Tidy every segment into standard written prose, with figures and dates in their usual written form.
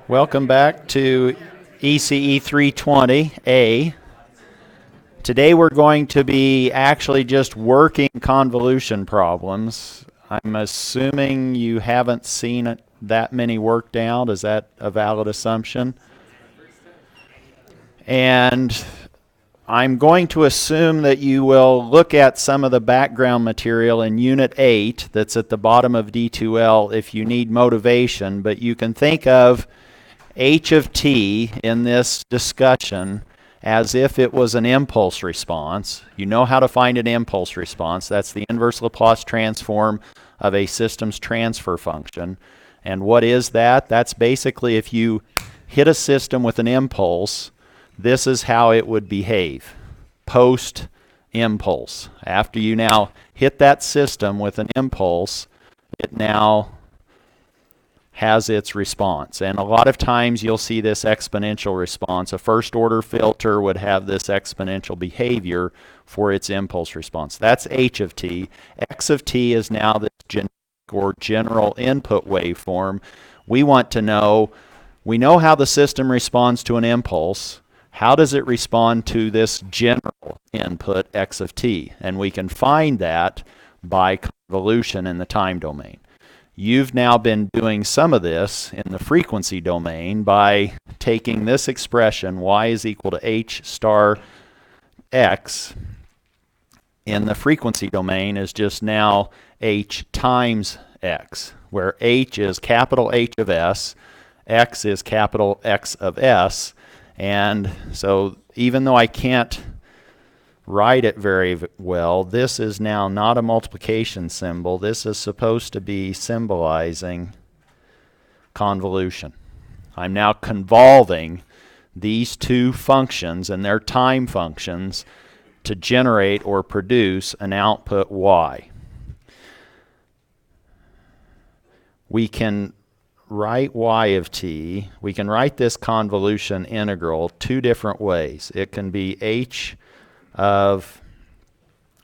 Welcome back to ECE 320A. Today we're going to be actually just working convolution problems. I'm assuming you haven't seen that many worked out. Is that a valid assumption? And I'm going to assume that you will look at some of the background material in Unit 8 that's at the bottom of D2L if you need motivation, but you can think of h of t in this discussion as if it was an impulse response. You know how to find an impulse response. That's the inverse Laplace transform of a system's transfer function. And what is that? That's basically if you hit a system with an impulse, this is how it would behave post-impulse. After you now hit that system with an impulse, it now has its response. And a lot of times you'll see this exponential response. A first order filter would have this exponential behavior for its impulse response. That's h of t. X of t is now this generic or general input waveform. We want to know, we know how the system responds to an impulse. How does it respond to this general input x of t? And we can find that by convolution in the time domain. You've now been doing some of this in the frequency domain by taking this expression, y is equal to h star x, in the frequency domain is just now h times x, where h is capital H of s, x is capital X of s, and so even though I can't write it very well, this is now not a multiplication symbol. This is supposed to be symbolizing convolution. I'm now convolving these two functions and their time functions to generate or produce an output y. We can write y of t, we can write this convolution integral two different ways. It can be h of,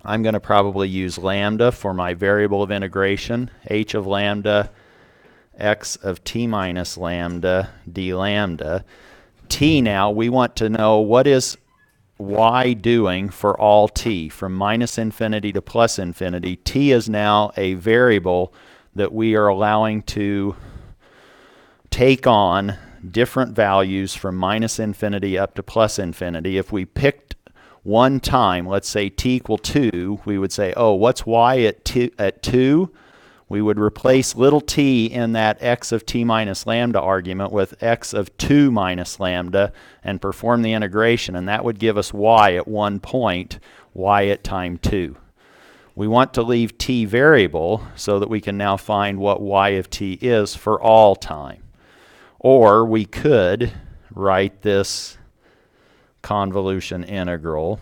I'm going to probably use lambda for my variable of integration, h of lambda x of t minus lambda d lambda. T now, we want to know what is y doing for all t, from minus infinity to plus infinity. T is now a variable that we are allowing to take on different values from minus infinity up to plus infinity. If we picked one time, let's say t equal 2, we would say, oh, what's y at 2? We would replace little t in that x of t minus lambda argument with x of 2 minus lambda and perform the integration, and that would give us y at one point, y at time 2. We want to leave t variable so that we can now find what y of t is for all time. Or we could write this convolution integral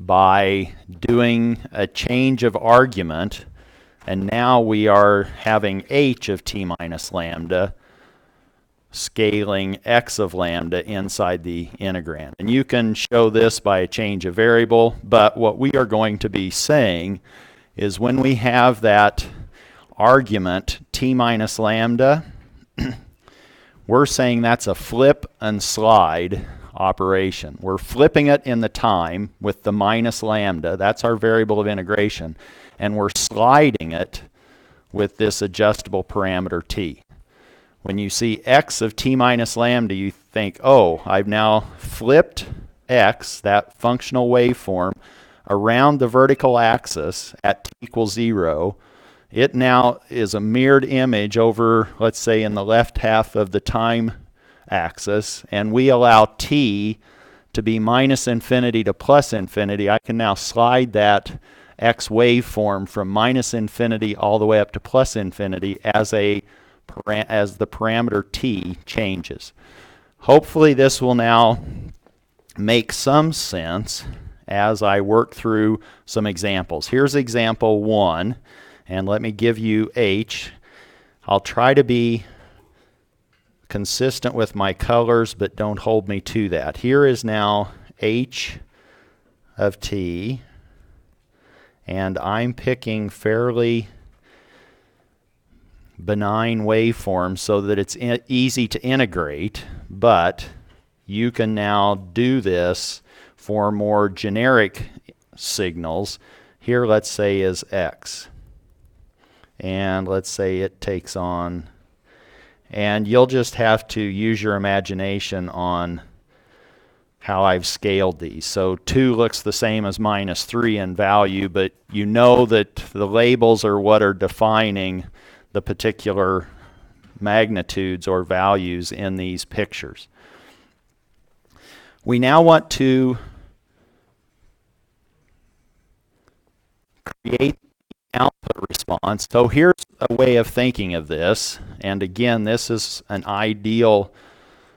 by doing a change of argument, and now we are having h of t minus lambda scaling x of lambda inside the integrand. And you can show this by a change of variable, but what we are going to be saying is when we have that argument t minus lambda, we're saying that's a flip and slide operation. We're flipping it in the time with the minus lambda, that's our variable of integration, and we're sliding it with this adjustable parameter t. When you see x of t minus lambda, you think, oh, I've now flipped x, that functional waveform, around the vertical axis at t equals 0. It now is a mirrored image over, let's say, in the left half of the time axis, and we allow t to be minus infinity to plus infinity. I can now slide that x waveform from minus infinity all the way up to plus infinity as the parameter t changes. Hopefully this will now make some sense as I work through some examples. Here's example 1. And let me give you h. I'll try to be consistent with my colors, but don't hold me to that. Here is now h of t, And I'm picking fairly benign waveforms so that it's easy to integrate, but you can now do this for more generic signals. Here, let's say, is X. And let's say it takes on, and you'll just have to use your imagination on how I've scaled these. So 2 looks the same as -3 in value, but you know that the labels are what are defining the particular magnitudes or values in these pictures. We now want to create the output response. So here's a way of thinking of this, and again, this is an ideal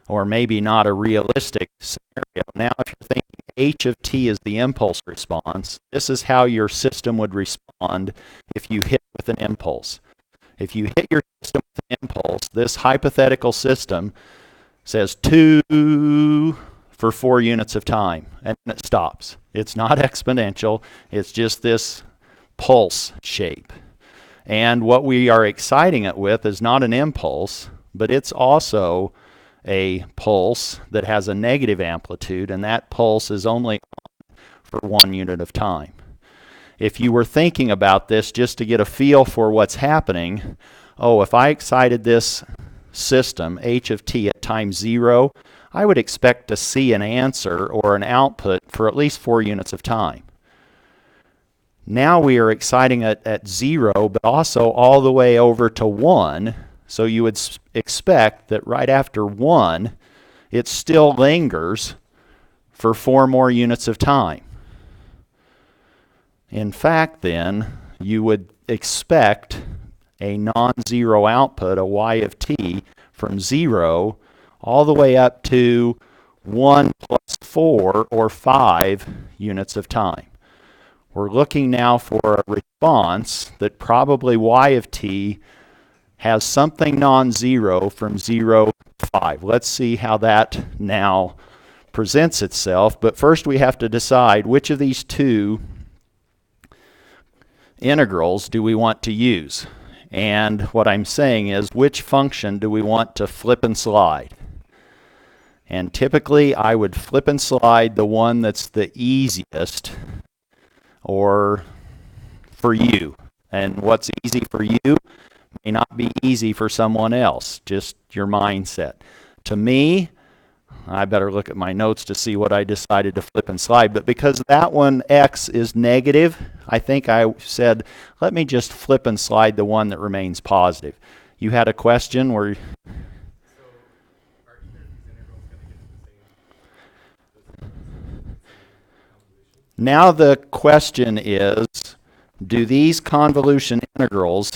or maybe not a realistic scenario. Now, if you're thinking h of t is the impulse response, this is how your system would respond if you hit with an impulse. If you hit your system with an impulse, this hypothetical system says 2 for 4 units of time, and then it stops. It's not exponential, it's just this pulse shape. And what we are exciting it with is not an impulse, but it's also a pulse that has a negative amplitude, and that pulse is only on for 1 unit of time. If you were thinking about this just to get a feel for what's happening, oh, if I excited this system, h of t, at time 0, I would expect to see an answer or an output for at least 4 units of time. Now we are exciting it at 0, but also all the way over to 1. So you would expect that right after 1, it still lingers for 4 more units of time. In fact, then, you would expect a non-zero output, a y of t, from 0 all the way up to 1 plus 4 or 5 units of time. We're looking now for a response that probably y of t has something non-zero from 0 to 5. Let's see how that now presents itself. But first we have to decide which of these 2 integrals do we want to use. And what I'm saying is, which function do we want to flip and slide? And typically I would flip and slide the one that's the easiest or for you. And what's easy for you may not be easy for someone else, just your mindset. To me, I better look at my notes to see what I decided to flip and slide, but because that one, x, is negative, I think I said, let me just flip and slide the one that remains positive. You had a question where... Now the question is, do these convolution integrals,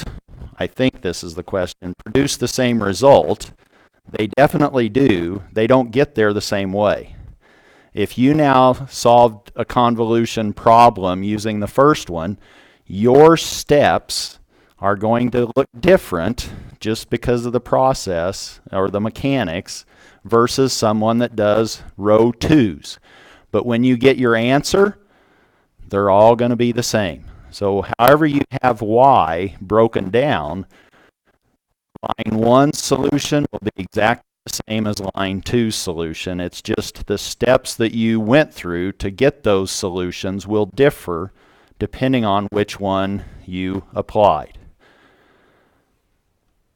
I think this is the question, produce the same result? They definitely do. They don't get there the same way. If you now solved a convolution problem using the first one, your steps are going to look different just because of the process or the mechanics versus someone that does row 2s. But when you get your answer, they're all going to be the same. So however you have y broken down, line 1's solution will be exactly the same as line 2's solution. It's just the steps that you went through to get those solutions will differ depending on which one you applied.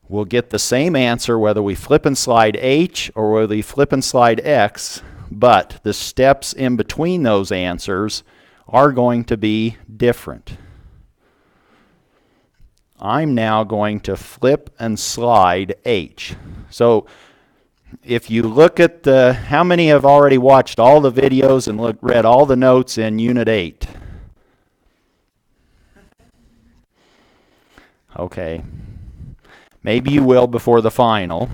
We'll get the same answer whether we flip and slide h or whether we flip and slide x, but the steps in between those answers are going to be different. I'm now going to flip and slide h. So if you look at the, how many have already watched all the videos and read all the notes in Unit 8? Okay. Maybe you will before the final.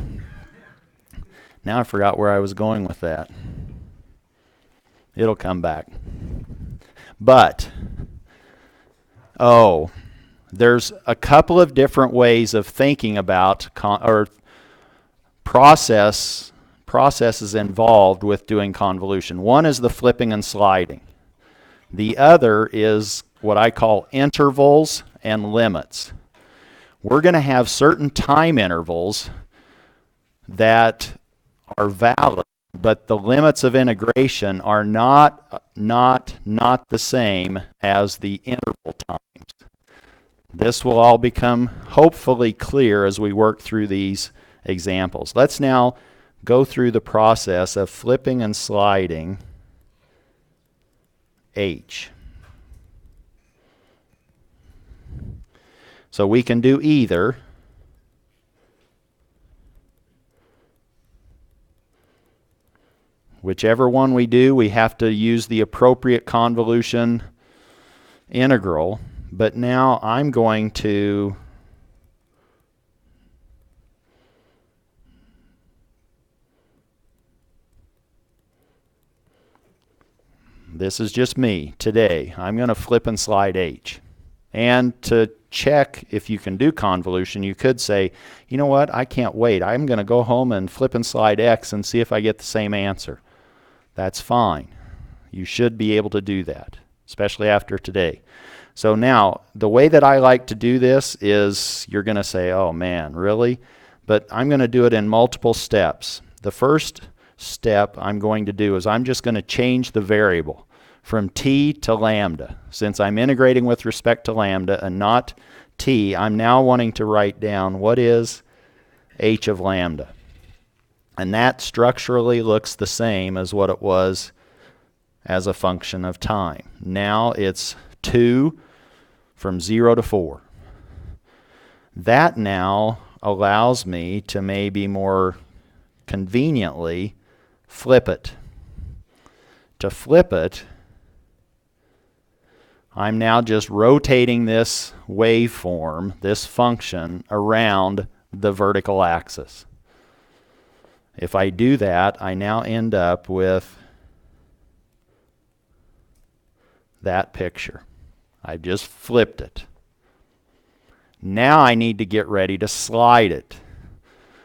Now I forgot where I was going with that. It'll come back. But, there's a couple of different ways of thinking about processes involved with doing convolution. One is the flipping and sliding. The other is what I call intervals and limits. We're going to have certain time intervals that are valid, but the limits of integration are not the same as the interval times. This will all become hopefully clear as we work through these examples. Let's now go through the process of flipping and sliding h. So we can do either. Whichever one we do, we have to use the appropriate convolution integral. But now I'm going to this is just me today. I'm going to flip and slide h. And to check if you can do convolution, you could say, you know what, I can't wait. I'm going to go home and flip and slide x and see if I get the same answer. That's fine. You should be able to do that, especially after today. So now, the way that I like to do this is, you're going to say, oh man, really? But I'm going to do it in multiple steps. The first step I'm going to do is I'm just going to change the variable from t to lambda. Since I'm integrating with respect to lambda and not t, I'm now wanting to write down what is h of lambda. And that structurally looks the same as what it was as a function of time. Now it's 2 from 0 to 4. That now allows me to maybe more conveniently flip it. To flip it, I'm now just rotating this waveform, this function, around the vertical axis. If I do that, I now end up with that picture. I just flipped it. Now I need to get ready to slide it.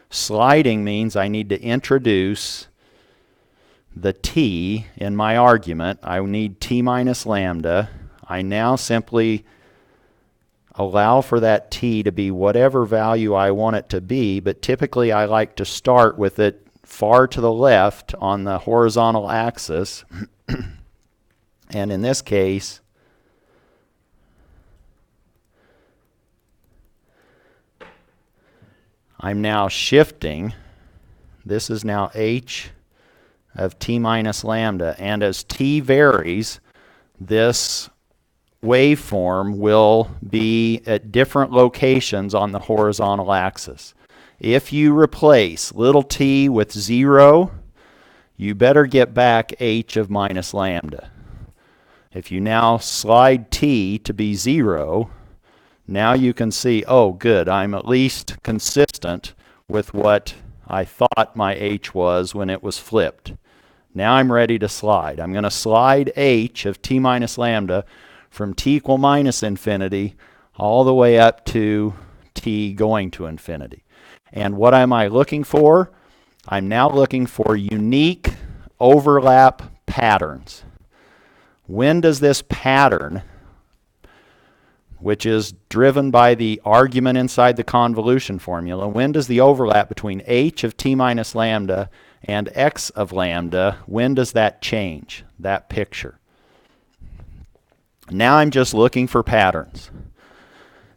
Sliding means I need to introduce the t in my argument. I need t minus lambda. I now simply allow for that t to be whatever value I want it to be, but typically I like to start with it far to the left on the horizontal axis. And in this case, I'm now shifting. This is now h of t minus lambda. And as t varies, this waveform will be at different locations on the horizontal axis. If you replace little t with 0, you better get back h of minus lambda. If you now slide t to be 0, now you can see, oh good, I'm at least consistent with what I thought my h was when it was flipped. Now I'm ready to slide. I'm going to slide h of t minus lambda from t equal minus infinity all the way up to t going to infinity. And what am I looking for? I'm now looking for unique overlap patterns. When does this pattern, which is driven by the argument inside the convolution formula, when does the overlap between h of t minus lambda and x of lambda, when does that change, that picture? Now I'm just looking for patterns.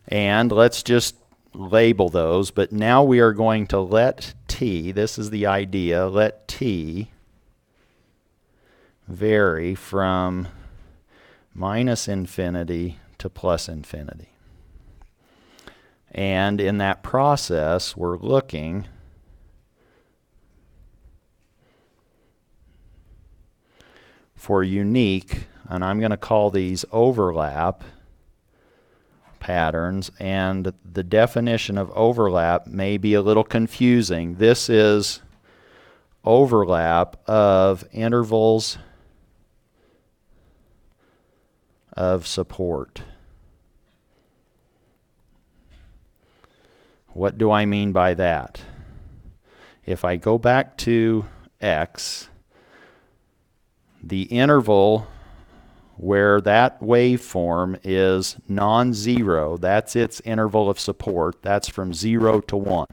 And let's just label those, but now we are going to let t, this is the idea, let t vary from minus infinity to plus infinity. And in that process, we're looking for unique, and I'm going to call these overlap patterns, and the definition of overlap may be a little confusing. This is overlap of intervals of support. What do I mean by that? If I go back to x, the interval where that waveform is non-zero. That's its interval of support. That's from 0 to 1.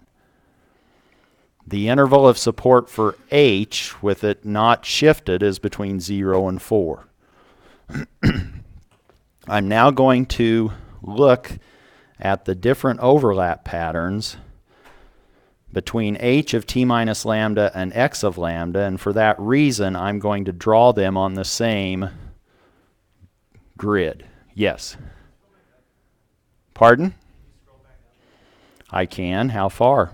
The interval of support for h, with it not shifted, is between 0 and 4. I'm now going to look at the different overlap patterns between h of t minus lambda and x of lambda, and for that reason I'm going to draw them on the same grid. Yes? Pardon? I can. How far?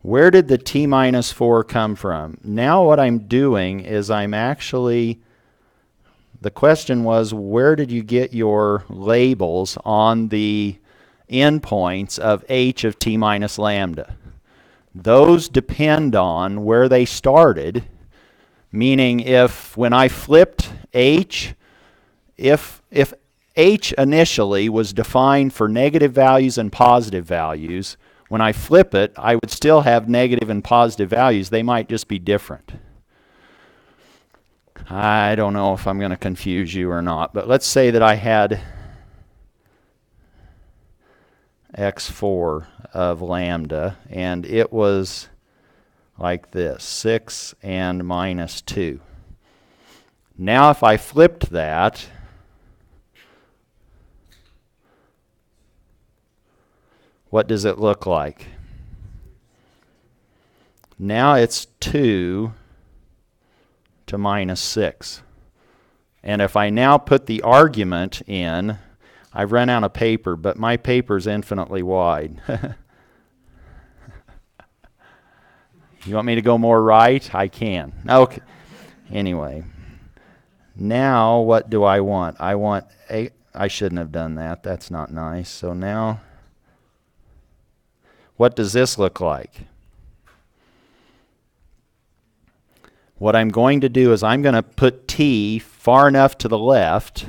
Where did the t minus 4 come from? Now what I'm doing is I'm actually, the question was, where did you get your labels on the endpoints of h of t minus lambda? Those depend on where they started, meaning if when I flipped h, if h initially was defined for negative values and positive values, when I flip it, I would still have negative and positive values. They might just be different. I don't know if I'm going to confuse you or not, but let's say that I had x4 of lambda, and it was like this, 6 and minus 2. Now if I flipped that, what does it look like? Now it's 2 to minus 6. And if I now put the argument in, I've run out of paper, but my paper is infinitely wide. You want me to go more right? I can. Okay. Anyway, now what do I want? I want a, I shouldn't have done that. That's not nice. So now, what does this look like? What I'm going to do is I'm going to put t far enough to the left,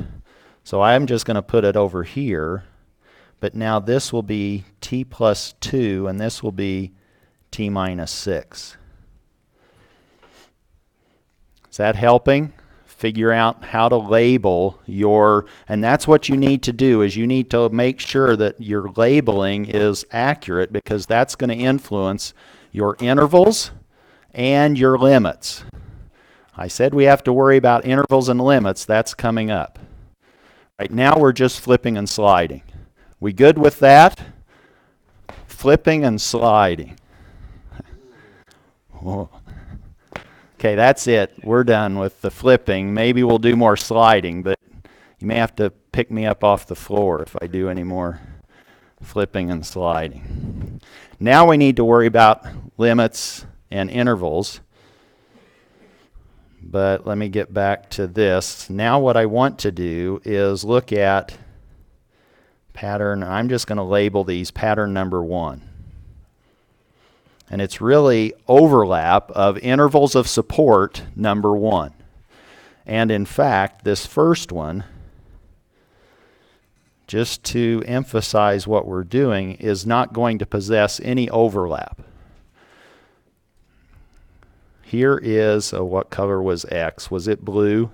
so I'm just going to put it over here, but now this will be t plus 2, and this will be t minus 6. Is that helping? Figure out how to label your, and that's what you need to do, is you need to make sure that your labeling is accurate, because that's going to influence your intervals and your limits. I said we have to worry about intervals and limits. That's coming up. Right now we're just flipping and sliding. We good with that? Flipping and sliding. Whoa. Okay, that's it. We're done with the flipping. Maybe we'll do more sliding, but you may have to pick me up off the floor if I do any more flipping and sliding. Now we need to worry about limits and intervals. But let me get back to this. Now what I want to do is look at pattern. I'm just going to label these pattern number 1. And it's really overlap of intervals of support number 1. And in fact, this first one, just to emphasize what we're doing, is not going to possess any overlap. Here is, what color was X? Was it blue?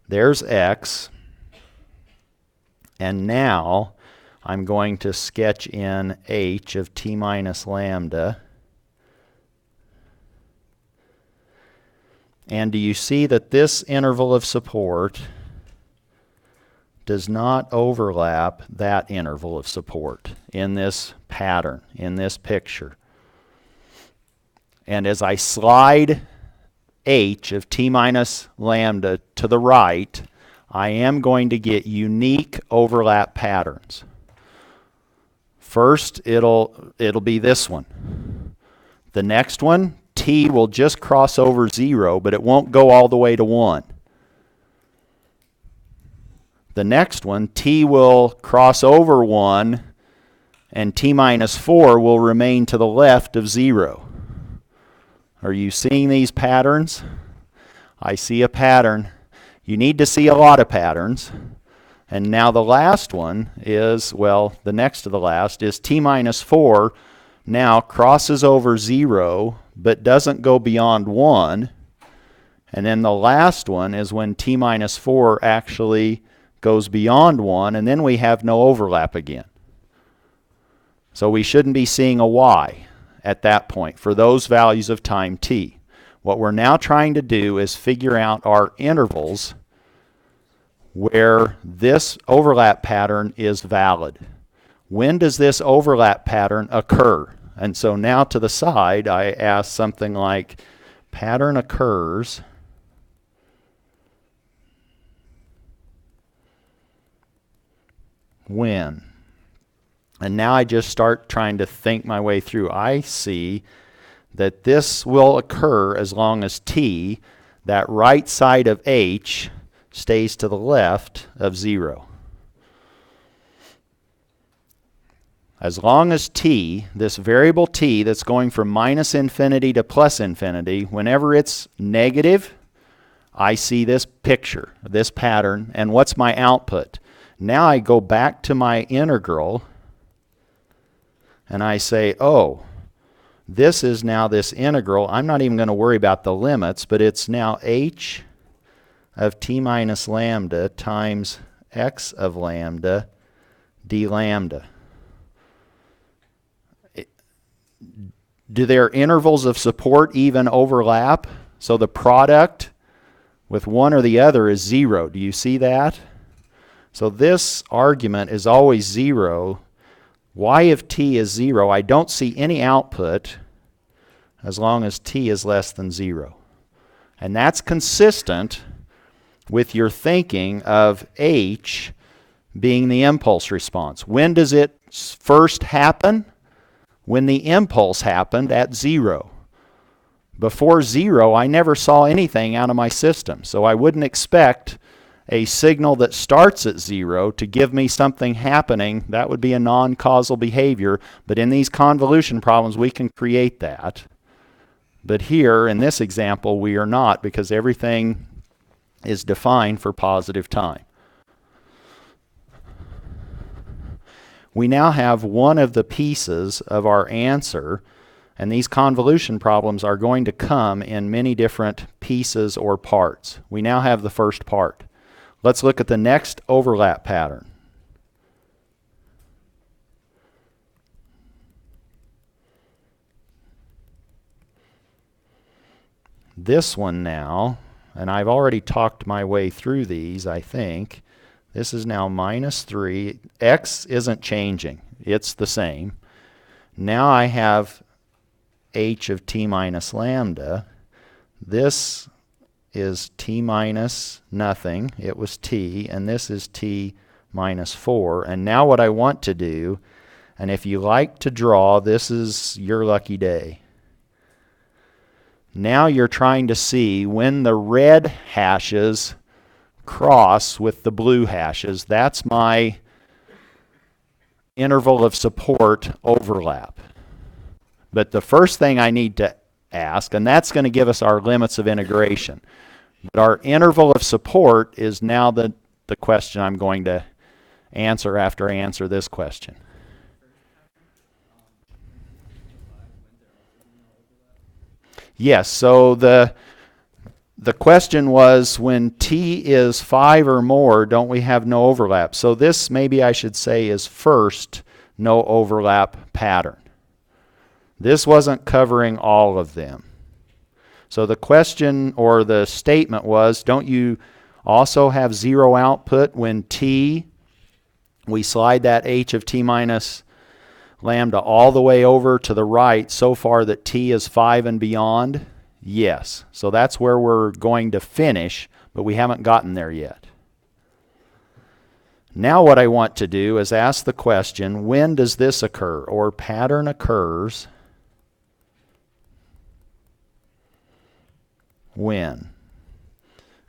There's X. And now I'm going to sketch in H of t minus lambda. And do you see that this interval of support does not overlap that interval of support in this pattern, in this picture? And as I slide h of t minus lambda to the right, I am going to get unique overlap patterns. First, it'll be this one. The next one, t will just cross over 0, but it won't go all the way to 1. The next one, t will cross over 1, and t minus 4 will remain to the left of 0. Are you seeing these patterns? I see a pattern. You need to see a lot of patterns. And now the last one is, well, the next to the last is t minus 4 now crosses over 0 but doesn't go beyond 1. And then the last one is when t minus 4 actually goes beyond 1, and then we have no overlap again. So we shouldn't be seeing a y at that point for those values of time t. What we're now trying to do is figure out our intervals where this overlap pattern is valid. When does this overlap pattern occur? And so now to the side I ask something like pattern occurs when. And now I just start trying to think my way through. I see that this will occur as long as t, that right side of h, stays to the left of 0. As long as t, this variable t that's going from minus infinity to plus infinity, whenever it's negative, I see this picture, this pattern, and what's my output? Now I go back to my integral and I say, oh, this is now this integral. I'm not even going to worry about the limits, but it's now h of t minus lambda times x of lambda d lambda. Do their intervals of support even overlap? So the product with one or the other is 0. Do you see that? So this argument is always 0. Y of t is 0. I don't see any output as long as t is less than 0. And that's consistent with your thinking of h being the impulse response. When does it first happen? When the impulse happened at 0. Before 0, I never saw anything out of my system. So I wouldn't expect a signal that starts at 0 to give me something happening. That would be a non-causal behavior. But in these convolution problems, we can create that. But here, in this example, we are not, because everything is defined for positive time. We now have one of the pieces of our answer, and these convolution problems are going to come in many different pieces or parts. We now have the first part. Let's look at the next overlap pattern. This one now, and I've already talked my way through these, I think. This is now minus 3. X isn't changing. It's the same. Now I have h of t minus lambda. This is t minus nothing. It was t. And this is t minus 4. And now what I want to do, and if you like to draw, this is your lucky day. Now you're trying to see when the red hashes cross with the blue hashes. That's my interval of support overlap. But the first thing I need to ask, and that's going to give us our limits of integration. But our interval of support is now the question I'm going to answer after I answer this question. Yes, so the question was when t is 5 or more, don't we have no overlap? So this, maybe I should say, is first no overlap pattern. This wasn't covering all of them. So the question or the statement was, don't you also have 0 output when t, we slide that h of t minus lambda all the way over to the right so far that t is 5 and beyond? Yes. So that's where we're going to finish, but we haven't gotten there yet. Now what I want to do is ask the question, when does this occur? Or pattern occurs when?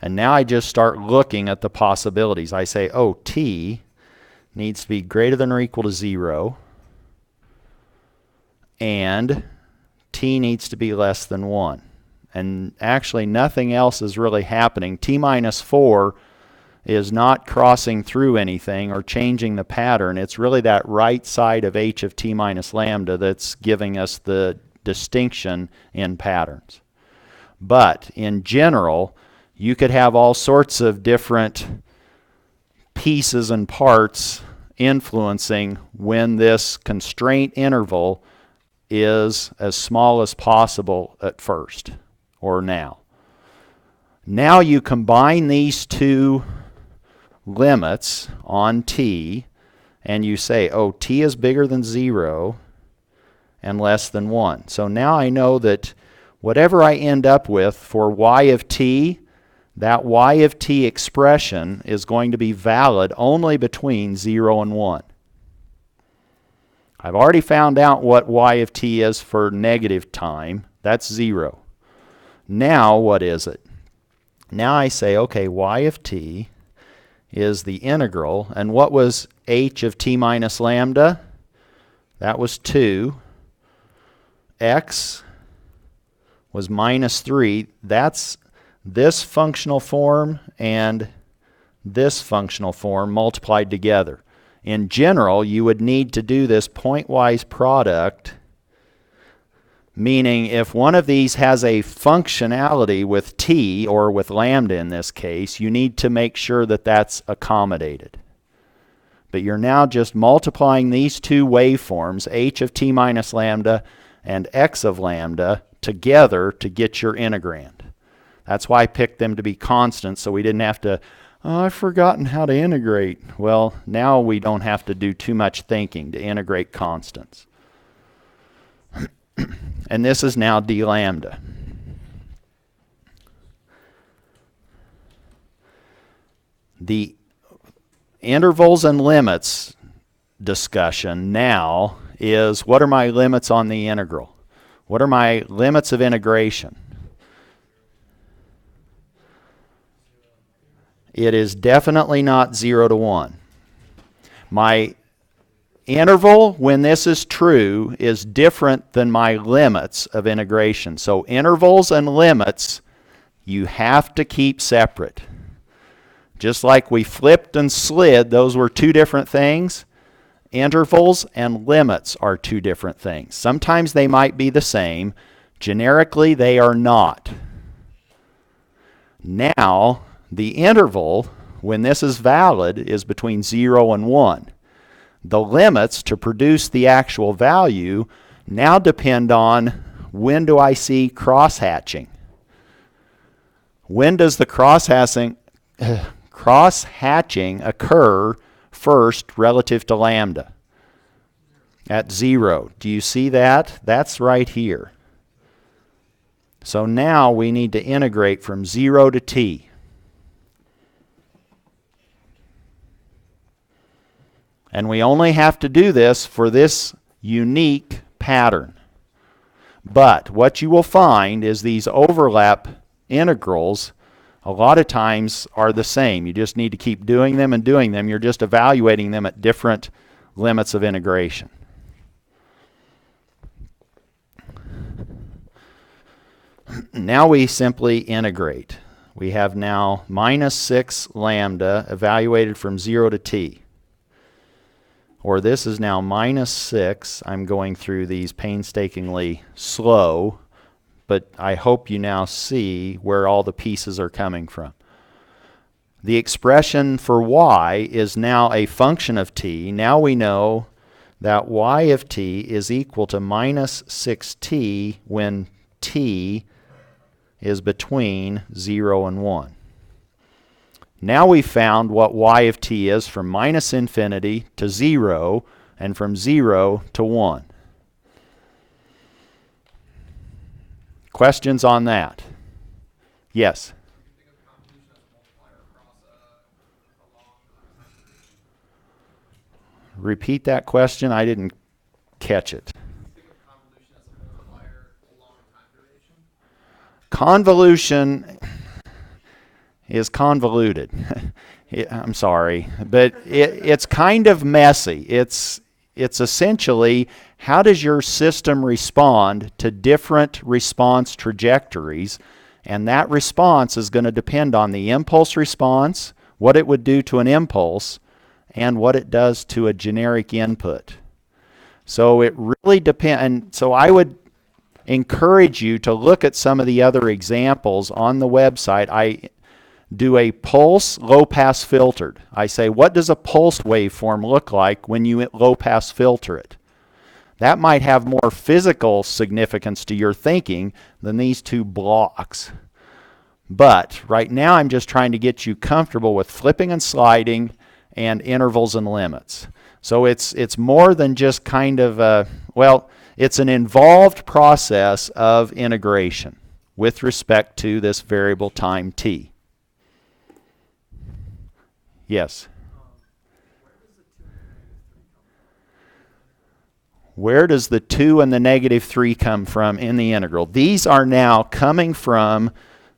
And now I just start looking at the possibilities. I say, oh, t needs to be greater than or equal to 0. And t needs to be less than 1. And actually nothing else is really happening. T minus 4 is not crossing through anything or changing the pattern. It's really that right side of h of t minus lambda that's giving us the distinction in patterns. But in general, you could have all sorts of different pieces and parts influencing when this constraint interval is as small as possible at first, or now. Now you combine these two limits on t, and you say, oh, t is bigger than 0 and less than 1. So now I know that whatever I end up with for y of t, that y of t expression is going to be valid only between 0 and 1. I've already found out what y of t is for negative time. That's 0. Now what is it? Now I say, okay, y of t is the integral, and what was h of t minus lambda? That was 2. X was minus 3. That's this functional form and this functional form multiplied together. In general, you would need to do this pointwise product, meaning if one of these has a functionality with t, or with lambda in this case, you need to make sure that that's accommodated. But you're now just multiplying these two waveforms, h of t minus lambda and x of lambda, together to get your integrand. That's why I picked them to be constant, so we didn't have to, oh, I've forgotten how to integrate. Well, now we don't have to do too much thinking to integrate constants. And this is now d lambda. The intervals and limits discussion now is, what are my limits on the integral? What are my limits of integration? It is definitely not 0 to 1. My interval, when this is true, is different than my limits of integration. So intervals and limits, you have to keep separate. Just like we flipped and slid, those were two different things. Intervals and limits are two different things. Sometimes they might be the same. Generically, they are not. Now, the interval, when this is valid, is between 0 and 1. The limits to produce the actual value now depend on, when do I see crosshatching? When does the crosshatching occur first relative to lambda? At 0. Do you see that? That's right here. So now we need to integrate from 0 to t. And we only have to do this for this unique pattern. But what you will find is these overlap integrals a lot of times are the same. You just need to keep doing them and doing them. You're just evaluating them at different limits of integration. Now we simply integrate. We have now minus 6 lambda evaluated from 0 to t. Or this is now minus 6. I'm going through these painstakingly slow, but I hope you now see where all the pieces are coming from. The expression for y is now a function of t. Now we know that y of t is equal to minus 6t when t is between 0 and 1. Now we found what y of t is from minus infinity to 0 and from 0 to 1. Questions on that? Yes? Repeat that question. I didn't catch it. Convolution is convoluted. I'm sorry, but it's kind of messy. It's essentially, how does your system respond to different response trajectories? And that response is going to depend on the impulse response, what it would do to an impulse, and what it does to a generic input. So it really depends. And so I would encourage you to look at some of the other examples on the website. I do a pulse low-pass filtered. I say, what does a pulse waveform look like when you low-pass filter it? That might have more physical significance to your thinking than these two blocks. But right now I'm just trying to get you comfortable with flipping and sliding and intervals and limits. So it's more than just kind of a, well, it's an involved process of integration with respect to this variable time t. Yes? Where does the 2 and the negative 3 come from in the integral? These are now coming from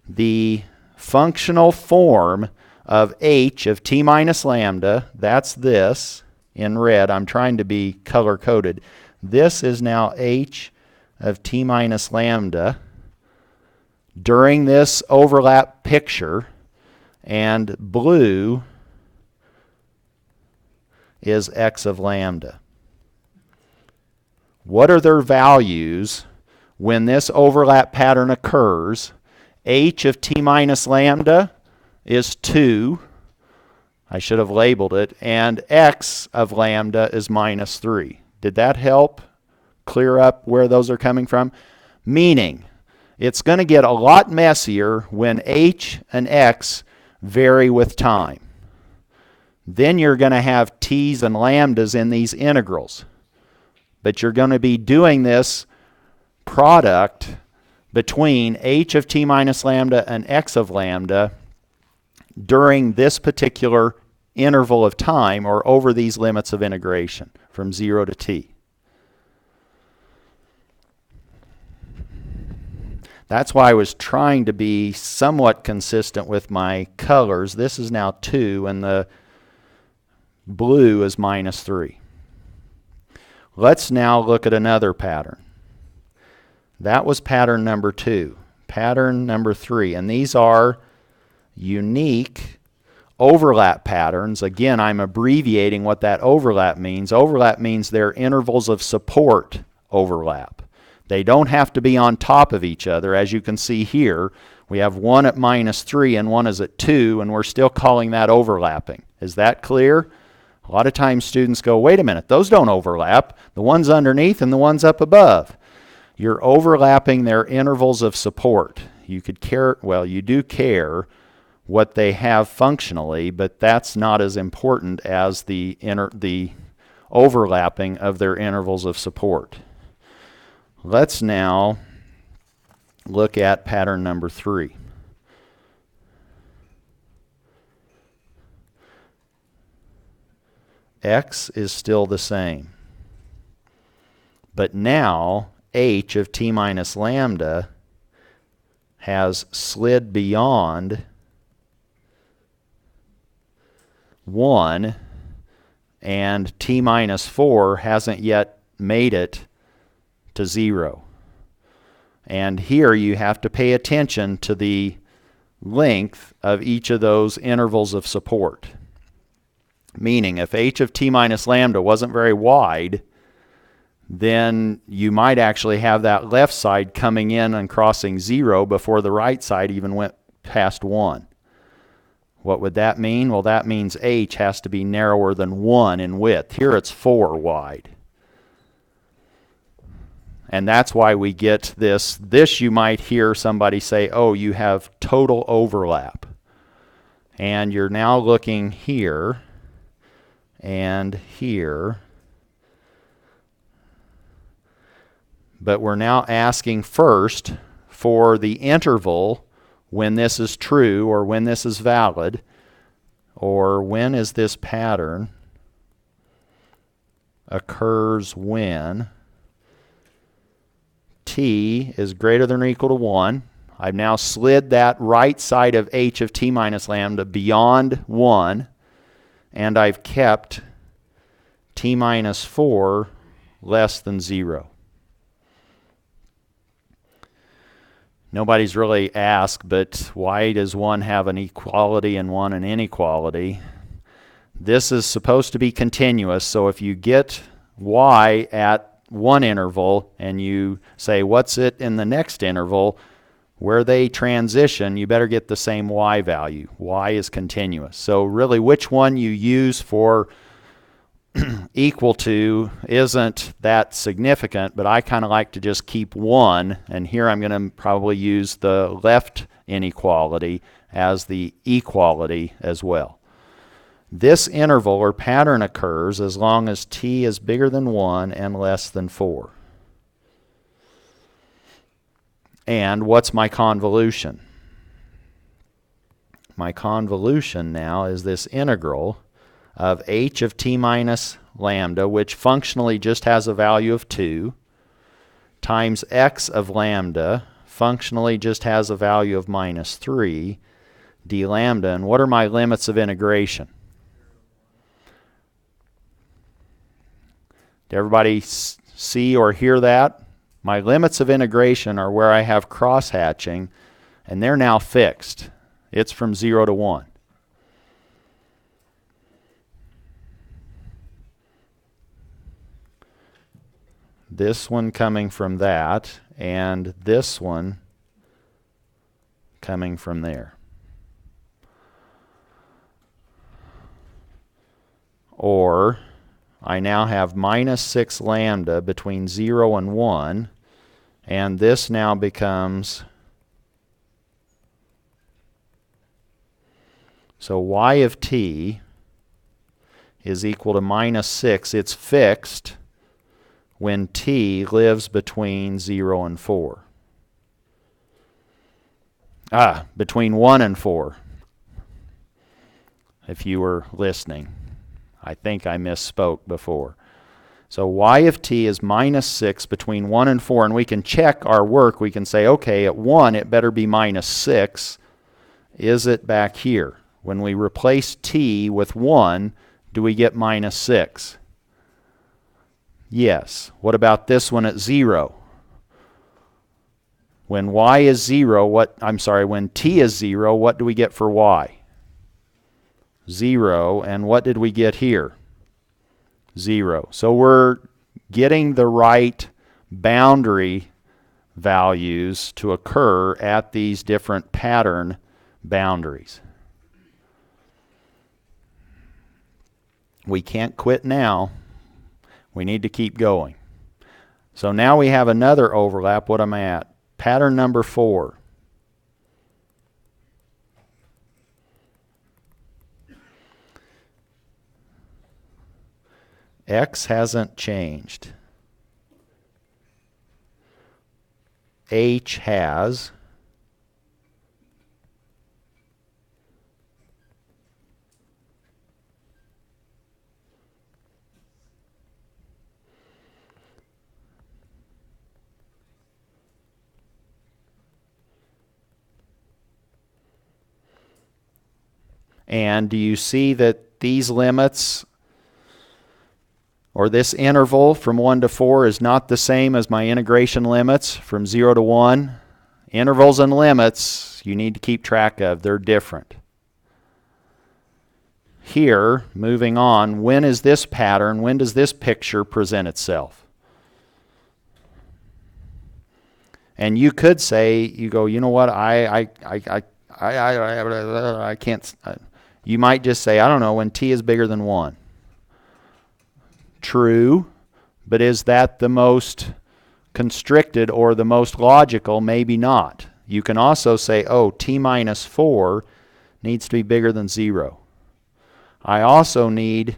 the functional form of h of t minus lambda. That's this in red. I'm trying to be color-coded. This is now h of t minus lambda during this overlap picture, and blue is x of lambda. What are their values when this overlap pattern occurs? H of t minus lambda is 2. I should have labeled it. And x of lambda is minus 3. Did that help clear up where those are coming from? Meaning, it's going to get a lot messier when h and x vary with time. Then you're going to have t's and lambdas in these integrals. But you're going to be doing this product between h of t minus lambda and x of lambda during this particular interval of time, or over these limits of integration from 0 to t. That's why I was trying to be somewhat consistent with my colors. This is now 2, and the blue is minus 3. Let's now look at another pattern. That was pattern number 2. Pattern number 3. And these are unique overlap patterns. Again, I'm abbreviating what that overlap means. Overlap means they're intervals of support overlap. They don't have to be on top of each other. As you can see here, we have one at minus 3 and one is at 2, and we're still calling that overlapping. Is that clear? A lot of times students go, wait a minute, those don't overlap. The one's underneath and the one's up above. You're overlapping their intervals of support. You could care, well, you do care what they have functionally, but that's not as important as the overlapping of their intervals of support. Let's now look at pattern number 3. X is still the same. But now h of t minus lambda has slid beyond 1, and t minus 4 hasn't yet made it to 0. And here you have to pay attention to the length of each of those intervals of support. Meaning, if h of t minus lambda wasn't very wide, then you might actually have that left side coming in and crossing 0 before the right side even went past 1. What would that mean? Well, that means h has to be narrower than 1 in width. Here it's 4 wide. And that's why we get this. This you might hear somebody say, oh, you have total overlap. And you're now looking here and here. But we're now asking first for the interval when this is true, or when this is valid, or when is this pattern occurs when t is greater than or equal to 1. I've now slid that right side of h of t minus lambda beyond 1, and I've kept t minus 4 less than 0. Nobody's really asked, but why does one have an equality and one an inequality? This is supposed to be continuous, so if you get y at one interval and you say what's it in the next interval, where they transition, you better get the same y value. Y is continuous. So really which one you use for equal to isn't that significant, but I kind of like to just keep one, and here I'm going to probably use the left inequality as the equality as well. This interval or pattern occurs as long as t is bigger than 1 and less than 4. And what's my convolution? My convolution now is this integral of h of t minus lambda, which functionally just has a value of 2, times x of lambda, functionally just has a value of minus 3, d lambda. And what are my limits of integration? Did everybody see or hear that? My limits of integration are where I have cross-hatching, and they're now fixed. It's from 0 to 1. This one coming from that, and this one coming from there. Or I now have minus 6 lambda between 0 and 1, and this now becomes, so y of t is equal to minus 6. It's fixed when t lives between 0 and 4. Between 1 and 4, if you were listening. I think I misspoke before. So y of t is minus 6 between 1 and 4, and we can check our work. We can say, okay, at 1 it better be minus 6. Is it back here? When we replace t with 1, do we get minus 6? Yes. What about this one at 0? When y is 0, when t is 0, what do we get for y? 0, and what did we get here? 0. So we're getting the right boundary values to occur at these different pattern boundaries. We can't quit now. We need to keep going. So now we have another overlap. What am I at? Pattern number 4. X hasn't changed. H has. And do you see that these limits, or this interval from 1 to 4, is not the same as my integration limits from 0 to 1? Intervals and limits you need to keep track of. They're different. Here, moving on, when is this pattern, when does this picture present itself? And you could say, you go, you know what, I can't. You might just say, I don't know, when t is bigger than 1. True, but is that the most constricted or the most logical? Maybe not. You can also say, oh, t minus 4 needs to be bigger than 0. I also need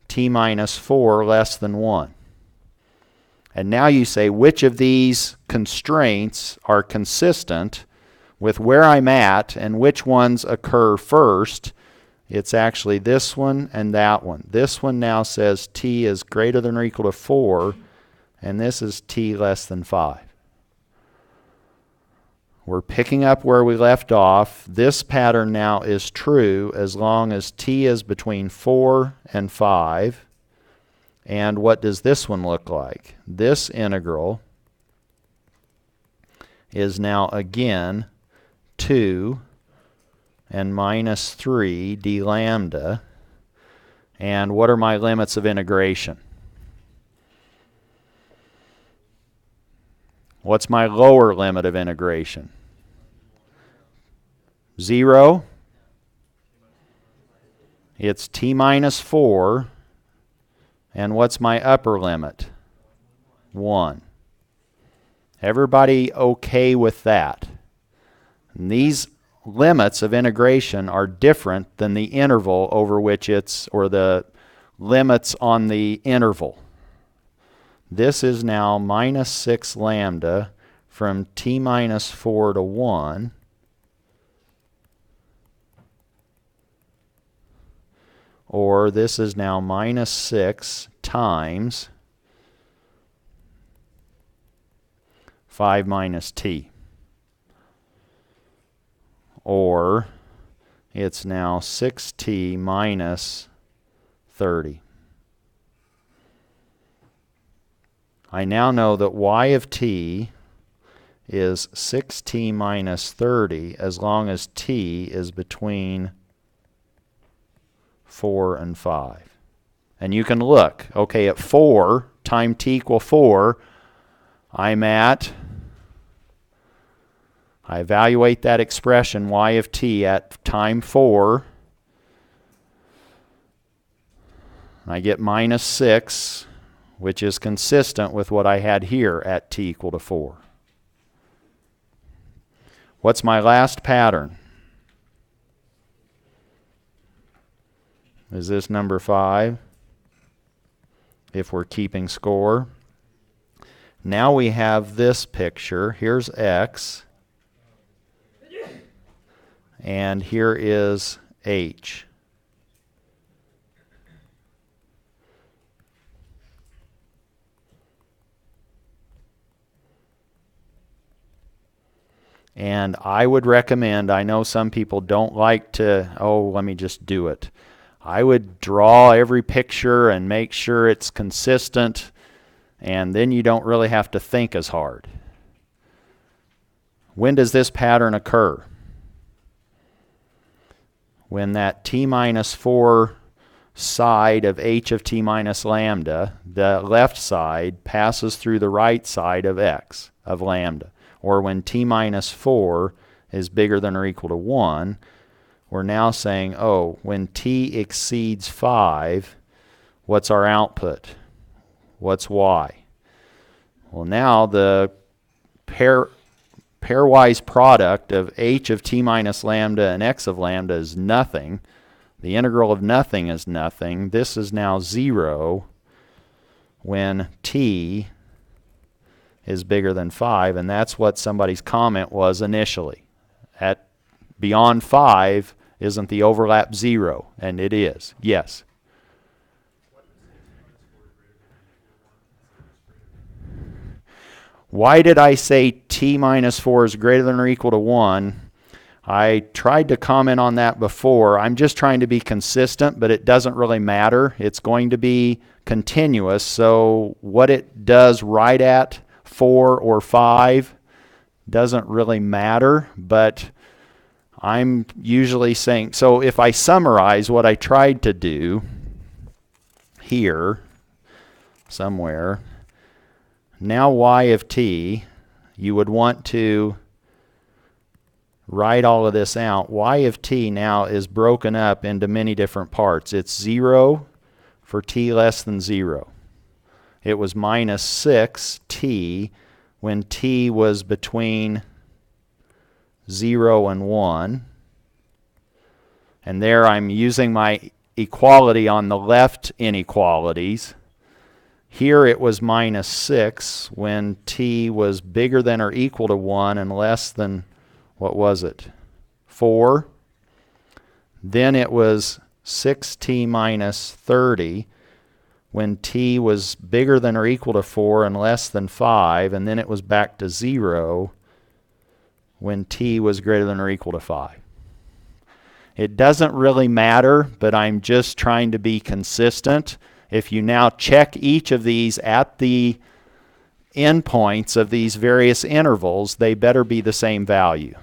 t minus 4 less than 1. And now you say, which of these constraints are consistent with where I'm at and which ones occur first? It's actually this one and that one. This one now says t is greater than or equal to 4, and this is t less than 5. We're picking up where we left off. This pattern now is true as long as t is between 4 and 5. And what does this one look like? This integral is now again 2 and minus 3 d lambda. And what are my limits of integration? What's my lower limit of integration? 0. It's t minus 4. And what's my upper limit? 1. Everybody okay with that? And these limits of integration are different than the interval over which it's, or the limits on the interval. This is now minus 6 lambda from t minus 4 to 1. Or this is now minus 6 times 5 minus t. Or it's now 6t minus 30. I now know that y of t is 6t minus 30 as long as t is between 4 and 5. And you can look, okay, at 4, time t equal 4, I evaluate that expression y of t at time 4. I get minus 6, which is consistent with what I had here at t equal to 4. What's my last pattern? Is this number 5? If we're keeping score. Now we have this picture. Here's x. And here is h. And I would recommend, I know some people don't like to, oh, let me just do it. I would draw every picture and make sure it's consistent, and then you don't really have to think as hard. When does this pattern occur? When that t minus 4 side of h of t minus lambda, the left side, passes through the right side of x, of lambda. Or when t minus 4 is bigger than or equal to 1, we're now saying, oh, when t exceeds 5, what's our output? What's y? Well, now the pairwise product of h of t minus lambda and x of lambda is nothing. The integral of nothing is nothing. This is now 0 when t is bigger than 5, and that's what somebody's comment was initially. At beyond 5, isn't the overlap 0? And it is. Yes. Why did I say t minus 4 is greater than or equal to 1? I tried to comment on that before. I'm just trying to be consistent, but it doesn't really matter. It's going to be continuous, so what it does right at 4 or 5 doesn't really matter, but I'm usually saying, so if I summarize what I tried to do here somewhere, now y of t, you would want to write all of this out. Y of t now is broken up into many different parts. It's 0 for t less than 0. It was minus 6t when t was between 0 and 1. And there I'm using my equality on the left inequalities. Here it was minus 6 when t was bigger than or equal to 1 and less than, what was it, 4. Then it was 6t minus 30 when t was bigger than or equal to 4 and less than 5. And then it was back to 0 when t was greater than or equal to 5. It doesn't really matter, but I'm just trying to be consistent. If you now check each of these at the endpoints of these various intervals, they better be the same value.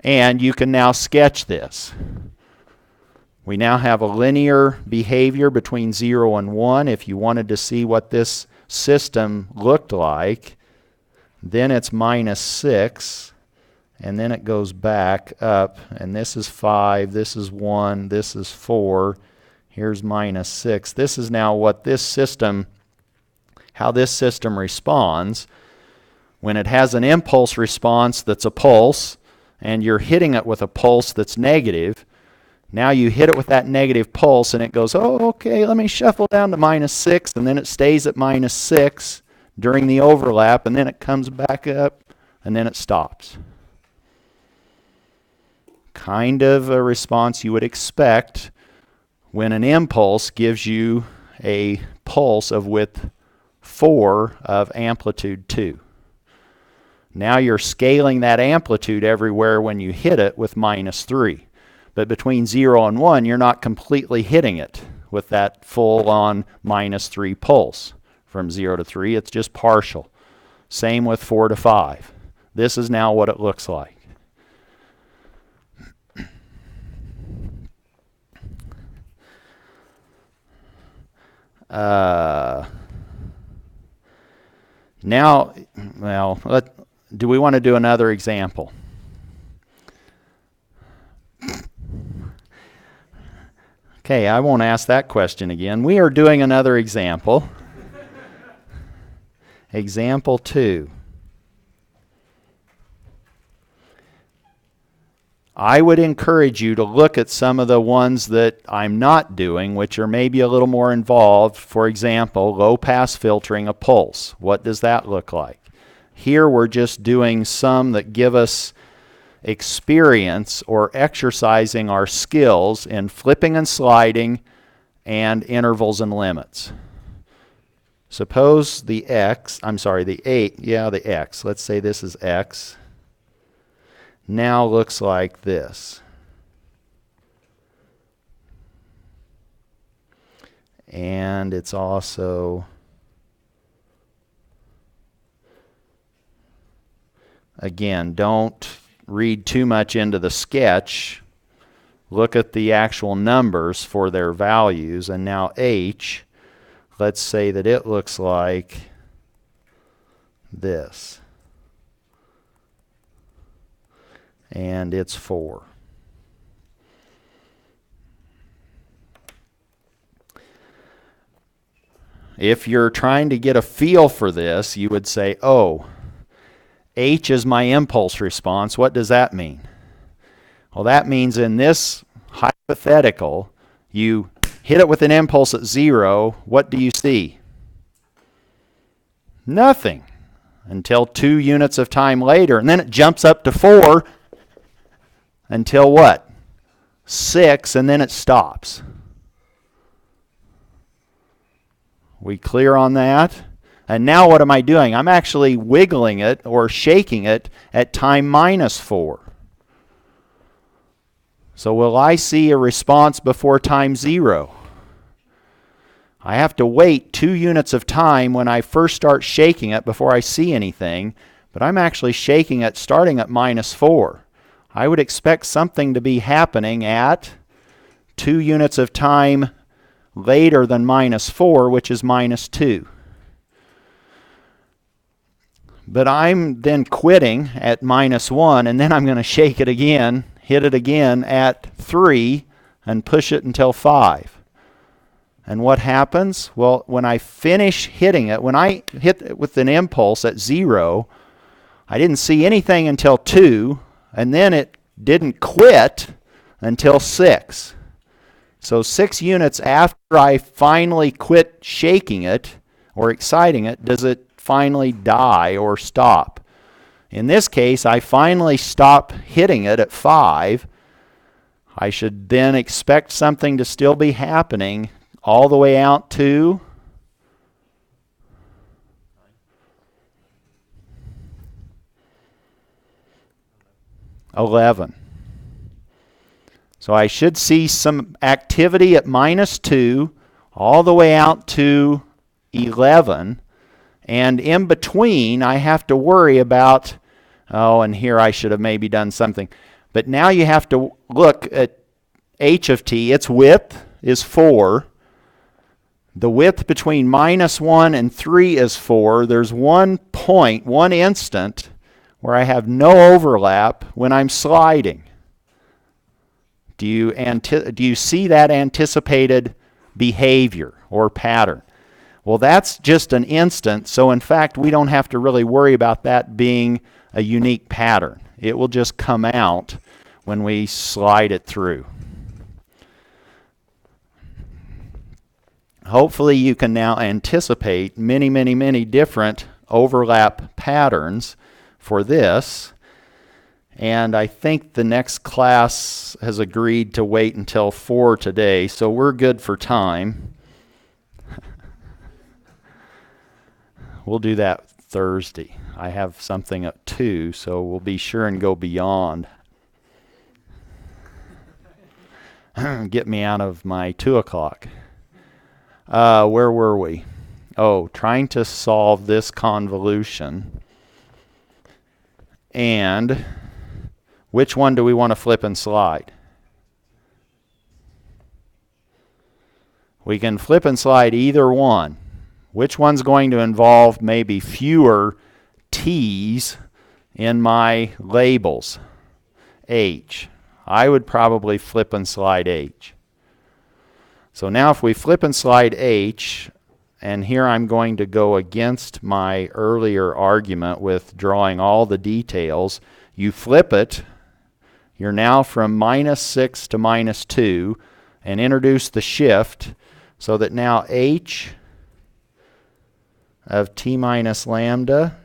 And you can now sketch this. We now have a linear behavior between 0 and 1. If you wanted to see what this system looked like, then it's minus 6, and then it goes back up, and this is 5, this is 1, this is 4, here's minus 6. This is now what this system, how this system responds. When it has an impulse response that's a pulse, and you're hitting it with a pulse that's negative, now you hit it with that negative pulse and it goes, oh, okay, let me shuffle down to minus 6, and then it stays at minus 6 during the overlap, and then it comes back up, and then it stops. Kind of a response you would expect when an impulse gives you a pulse of width 4 of amplitude 2. Now you're scaling that amplitude everywhere when you hit it with minus 3. But between 0 and 1, you're not completely hitting it with that full-on minus 3 pulse. From 0 to 3, it's just partial. Same with 4 to 5. This is now what it looks like. Now, well, do we want to do another example? Okay, I won't ask that question again. We are doing another example. Example 2. I would encourage you to look at some of the ones that I'm not doing, which are maybe a little more involved. For example, low-pass filtering a pulse. What does that look like? Here we're just doing some that give us experience or exercising our skills in flipping and sliding and intervals and limits. Suppose the x, the 8, the x. Let's say this is x. Now looks like this. And it's also, again, don't read too much into the sketch. Look at the actual numbers for their values. And now h, let's say that it looks like this. And it's 4. If you're trying to get a feel for this, you would say, oh, h is my impulse response. What does that mean? Well, that means in this hypothetical, you hit it with an impulse at 0. What do you see? Nothing until 2 units of time later. And then it jumps up to 4 until what? 6, and then it stops. We clear on that? And now what am I doing? I'm actually wiggling it or shaking it at time minus 4. So will I see a response before time 0? I have to wait 2 units of time when I first start shaking it before I see anything, but I'm actually shaking it starting at minus 4. I would expect something to be happening at 2 units of time later than minus 4, which is minus 2. But I'm then quitting at minus 1, and then I'm going to shake it again, hit it again at 3, and push it until 5. And what happens? Well, when I finish hitting it, when I hit it with an impulse at 0, I didn't see anything until 2, and then it didn't quit until 6. So 6 units after I finally quit shaking it or exciting it, does it finally die or stop? In this case, I finally stop hitting it at 5. I should then expect something to still be happening all the way out to 11. So I should see some activity at minus 2 all the way out to 11. And in between, I have to worry about, oh, and here I should have maybe done something. But now you have to look at h of t. Its width is 4. The width between -1 and 3 is 4. There's one point, one instant, where I have no overlap when I'm sliding. Do you see that anticipated behavior or pattern? Well, that's just an instant, so in fact, we don't have to really worry about that being a unique pattern. It will just come out when we slide it through. Hopefully, you can now anticipate many, many, many different overlap patterns for this. And I think the next class has agreed to wait until 4 today, so we're good for time. We'll do that Thursday. I have something at 2, so we'll be sure and go beyond. Get me out of my 2 o'clock. Where were we? Oh, trying to solve this convolution. And which one do we want to flip and slide? We can flip and slide either one. Which one's going to involve maybe fewer t's in my labels? H. I would probably flip and slide H. So now if we flip and slide H, and here I'm going to go against my earlier argument with drawing all the details, you flip it, you're now from -6 to -2, and introduce the shift so that now H of t minus lambda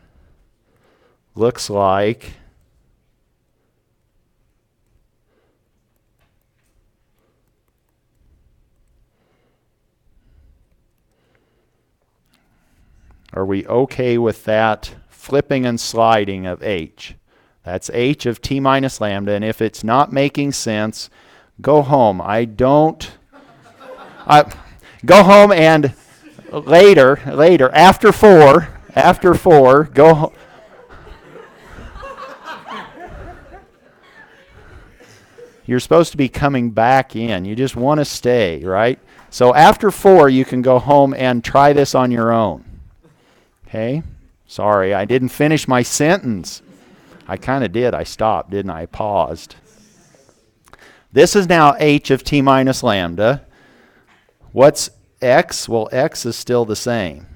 looks like Are we okay with that flipping and sliding of H? That's H of t minus lambda, and if it's not making sense, go home. Go home and later, after 4, go home. You're supposed to be coming back in. You just want to stay, right? So after 4, you can go home and try this on your own. Okay? Sorry, I didn't finish my sentence. I kind of did. I stopped, didn't I? I paused. This is now H of t minus lambda. What's x? Well, x is still the same.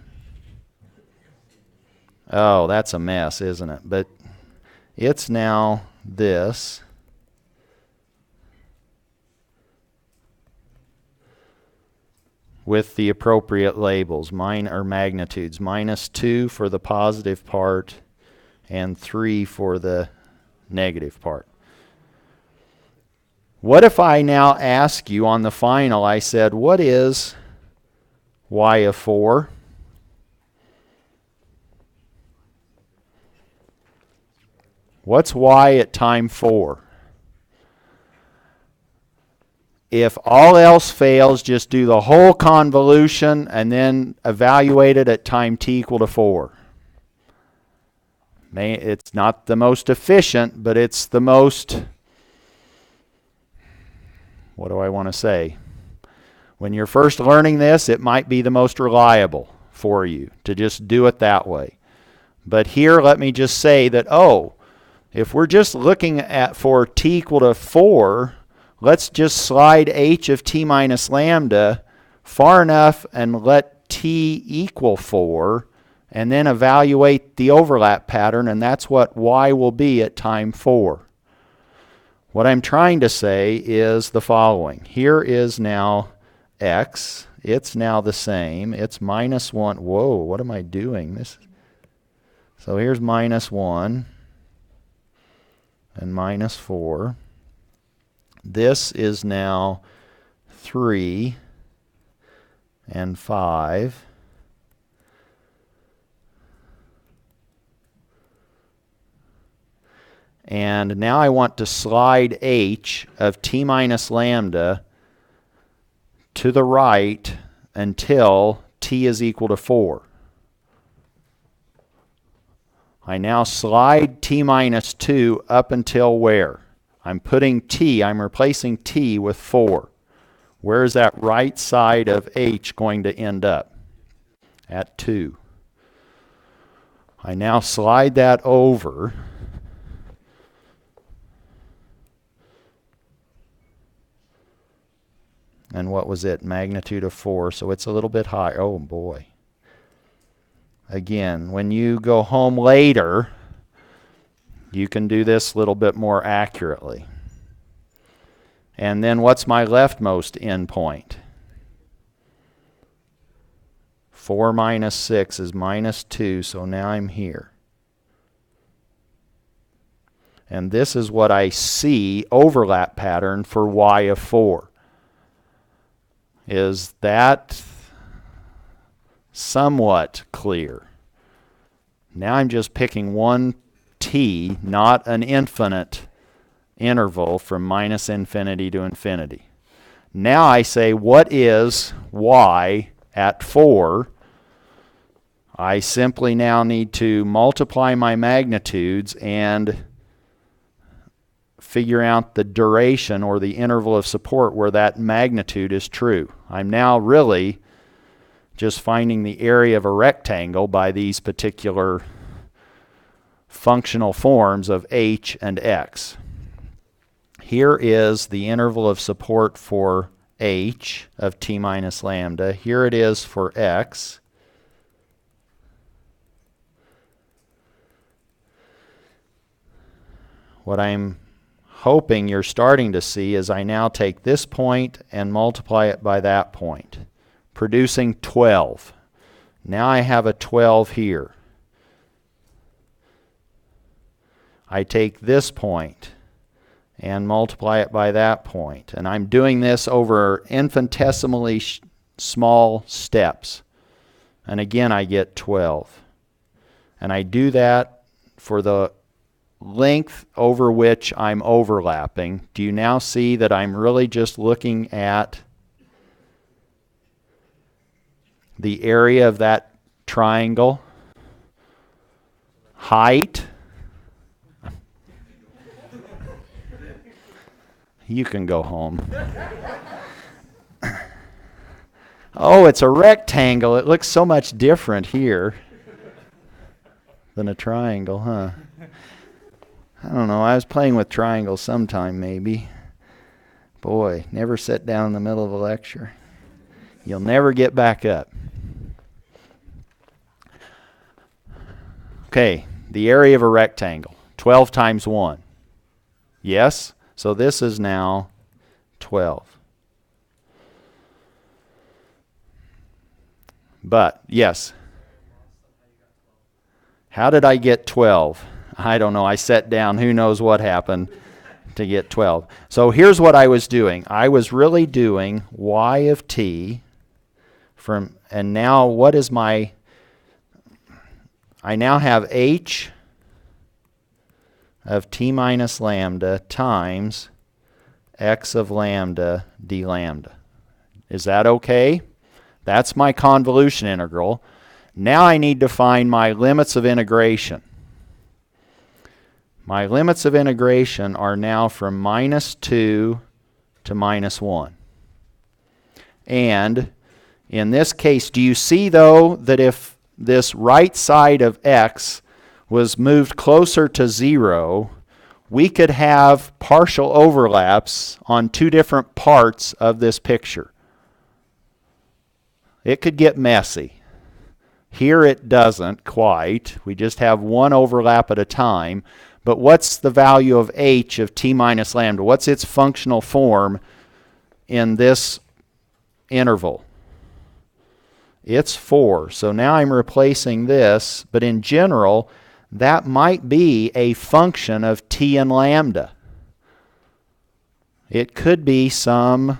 Oh, that's a mess, isn't it? But it's now this. With the appropriate labels, magnitudes, -2 for the positive part and 3 for the negative part. What if I now ask you on the final, I said, what is y of 4? What's y at time 4? If all else fails, just do the whole convolution and then evaluate it at time t equal to 4. It's not the most efficient, but it's the most, what do I want to say? When you're first learning this, it might be the most reliable for you to just do it that way. But here, let me just say that, if we're just looking at for t equal to 4, let's just slide h of t minus lambda far enough and let t equal 4, and then evaluate the overlap pattern, and that's what y will be at time 4. What I'm trying to say is the following. Here is now x. It's now the same. It's -1. Whoa, what am I doing? So here's -1 and -4. This is now 3 and 5. And now I want to slide h of t minus lambda to the right until t is equal to 4. I now slide t minus 2 up until where? I'm replacing t with 4. Where is that right side of h going to end up? At 2. I now slide that over. And what was it? Magnitude of 4. So it's a little bit higher. Oh boy. Again, when you go home later, you can do this a little bit more accurately. And then what's my leftmost endpoint? 4 minus 6 is minus 2, so now I'm here. And this is what I see overlap pattern for y of 4. Is that somewhat clear? Now I'm just picking one t, not an infinite interval from minus infinity to infinity. Now I say, what is y at 4? I simply now need to multiply my magnitudes and figure out the duration or the interval of support where that magnitude is true. I'm now really just finding the area of a rectangle by these particular functional forms of h and x. Here is the interval of support for h of t minus lambda. Here it is for x. What I'm hoping you're starting to see is I now take this point and multiply it by that point, producing 12. Now I have a 12 here. I take this point and multiply it by that point. And I'm doing this over infinitesimally small steps. And again, I get 12. And I do that for the length over which I'm overlapping. Do you now see that I'm really just looking at the area of that triangle? Height. You can go home. Oh, it's a rectangle. It looks so much different here than a triangle, huh? I don't know. I was playing with triangles sometime, maybe. Boy, never sit down in the middle of a lecture. You'll never get back up. Okay, the area of a rectangle. 12 times 1. Yes? So this is now 12. But, yes. How did I get 12? I don't know. I sat down. Who knows what happened to get 12. So here's what I was doing. I was really doing y of t from, and now what is my, I now have h of t minus lambda times x of lambda d lambda. Is that okay? That's my convolution integral. Now I need to find my limits of integration. My limits of integration are now from minus 2 to minus 1. And in this case, do you see, though, that if this right side of x was moved closer to 0, we could have partial overlaps on two different parts of this picture? It could get messy. Here it doesn't quite. We just have one overlap at a time. But what's the value of h of t minus lambda? What's its functional form in this interval? It's 4. So now I'm replacing this, but in general, that might be a function of t and lambda. It could be some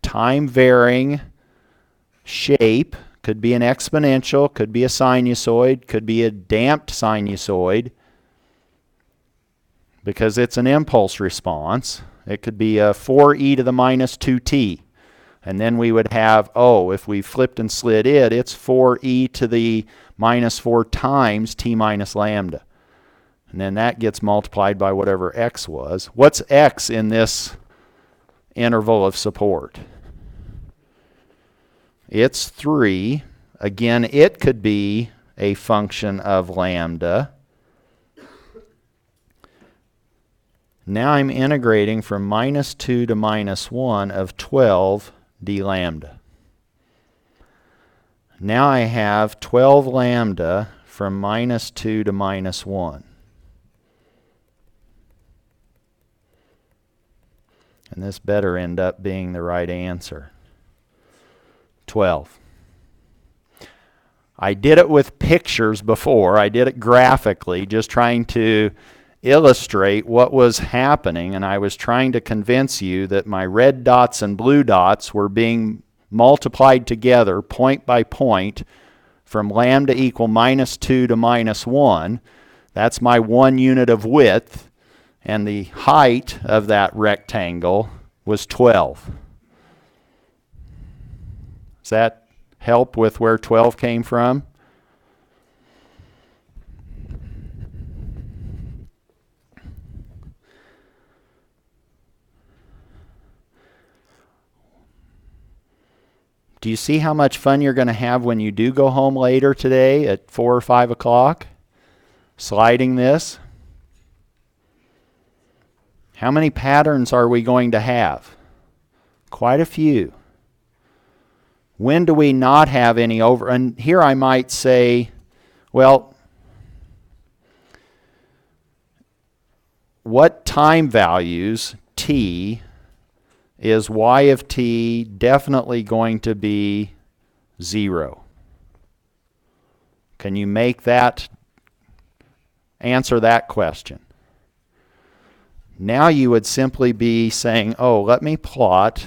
time-varying shape, could be an exponential, could be a sinusoid, could be a damped sinusoid, because it's an impulse response. It could be a 4e to the minus 2t. And then we would have, oh, if we flipped and slid it, it's 4e to the minus 4 times t minus lambda. And then that gets multiplied by whatever x was. What's x in this interval of support? It's 3. Again, it could be a function of lambda. Now I'm integrating from minus 2 to minus 1 of 12 d lambda. Now I have 12 lambda from minus 2 to minus 1. And this better end up being the right answer. 12. I did it with pictures before. I did it graphically, just trying to illustrate what was happening, and I was trying to convince you that my red dots and blue dots were being multiplied together point by point from lambda equal minus 2 to minus 1. That's my 1 unit of width, and the height of that rectangle was 12. Does that help with where 12 came from? Do you see how much fun you're going to have when you do go home later today at 4 or 5 o'clock? Sliding this? How many patterns are we going to have? Quite a few. When do we not have any over? And here I might say, well, what time values t is y of t definitely going to be 0? Can you make that, answer that question? Now you would simply be saying, oh, let me plot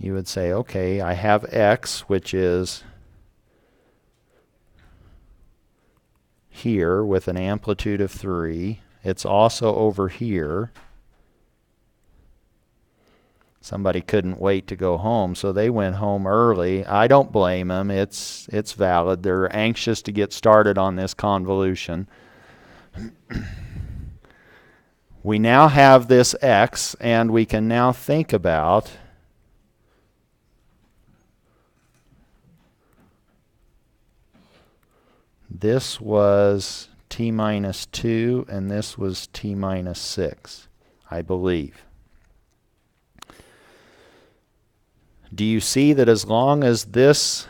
you would say, okay, I have x, which is here with an amplitude of 3. It's also over here. Somebody couldn't wait to go home, so they went home early. I don't blame them. It's valid. They're anxious to get started on this convolution. We now have this x, and we can now think about this was t minus 2, and this was t minus 6, I believe. Do you see that as long as this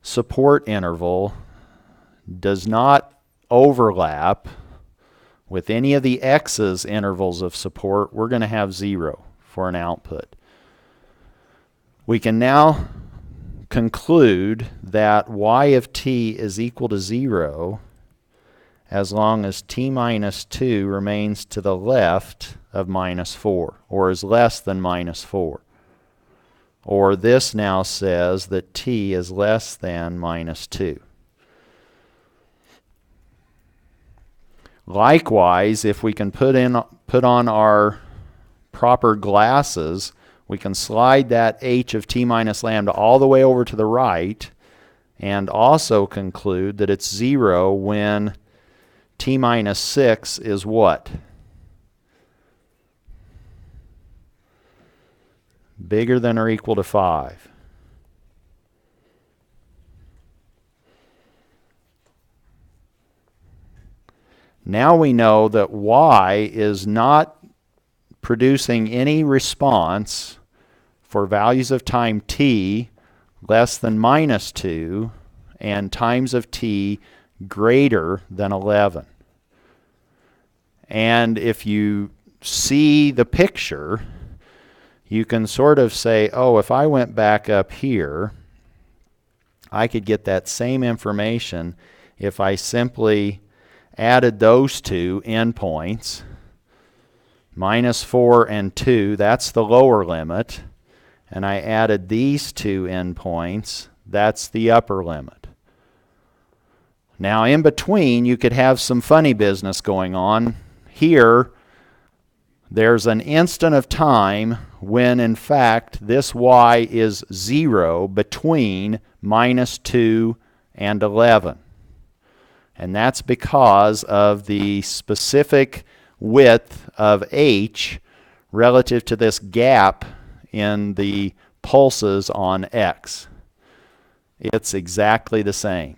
support interval does not overlap with any of the x's intervals of support, we're going to have 0 for an output. We can now conclude that y of t is equal to 0 as long as t minus 2 remains to the left of minus 4, or is less than minus 4. Or this now says that t is less than minus 2. Likewise, if we can put on our proper glasses, we can slide that h of t minus lambda all the way over to the right and also conclude that it's 0 when t minus 6 is what? Bigger than or equal to 5. Now we know that y is not producing any response for values of time t less than minus 2 and times of t greater than 11. And if you see the picture, you can sort of say, oh, if I went back up here, I could get that same information if I simply added those two endpoints, minus 4 and 2, that's the lower limit, and I added these two endpoints, That's the upper limit. Now in between, you could have some funny business going on. Here, there's an instant of time when in fact this y is 0 between -2 and 11. And that's because of the specific width of h relative to this gap in the pulses on x. It's exactly the same.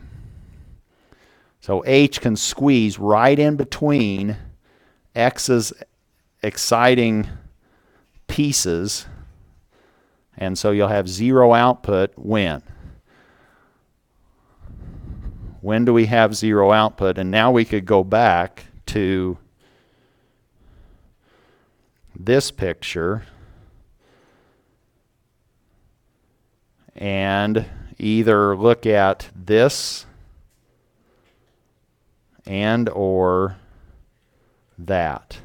So h can squeeze right in between x's exciting pieces, and so you'll have 0 output when? When do we have 0 output? And now we could go back to this picture and either look at this and or that.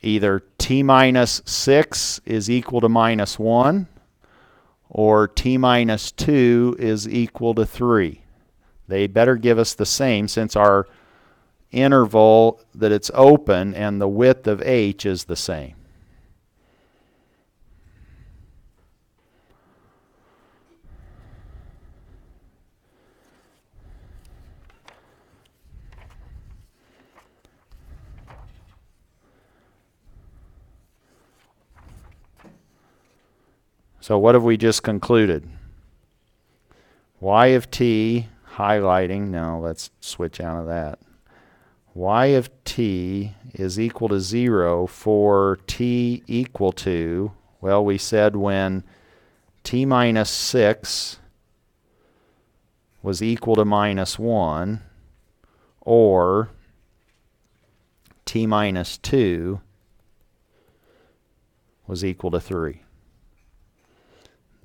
Either t minus 6 is equal to -1 or t minus 2 is equal to 3. They better give us the same, since our interval that it's open and the width of h is the same. So what have we just concluded? Y of t, highlighting, no, let's switch out of that. Y of t is equal to 0 for t equal to, well, we said when t minus 6 was equal to -1, or t minus 2 was equal to 3.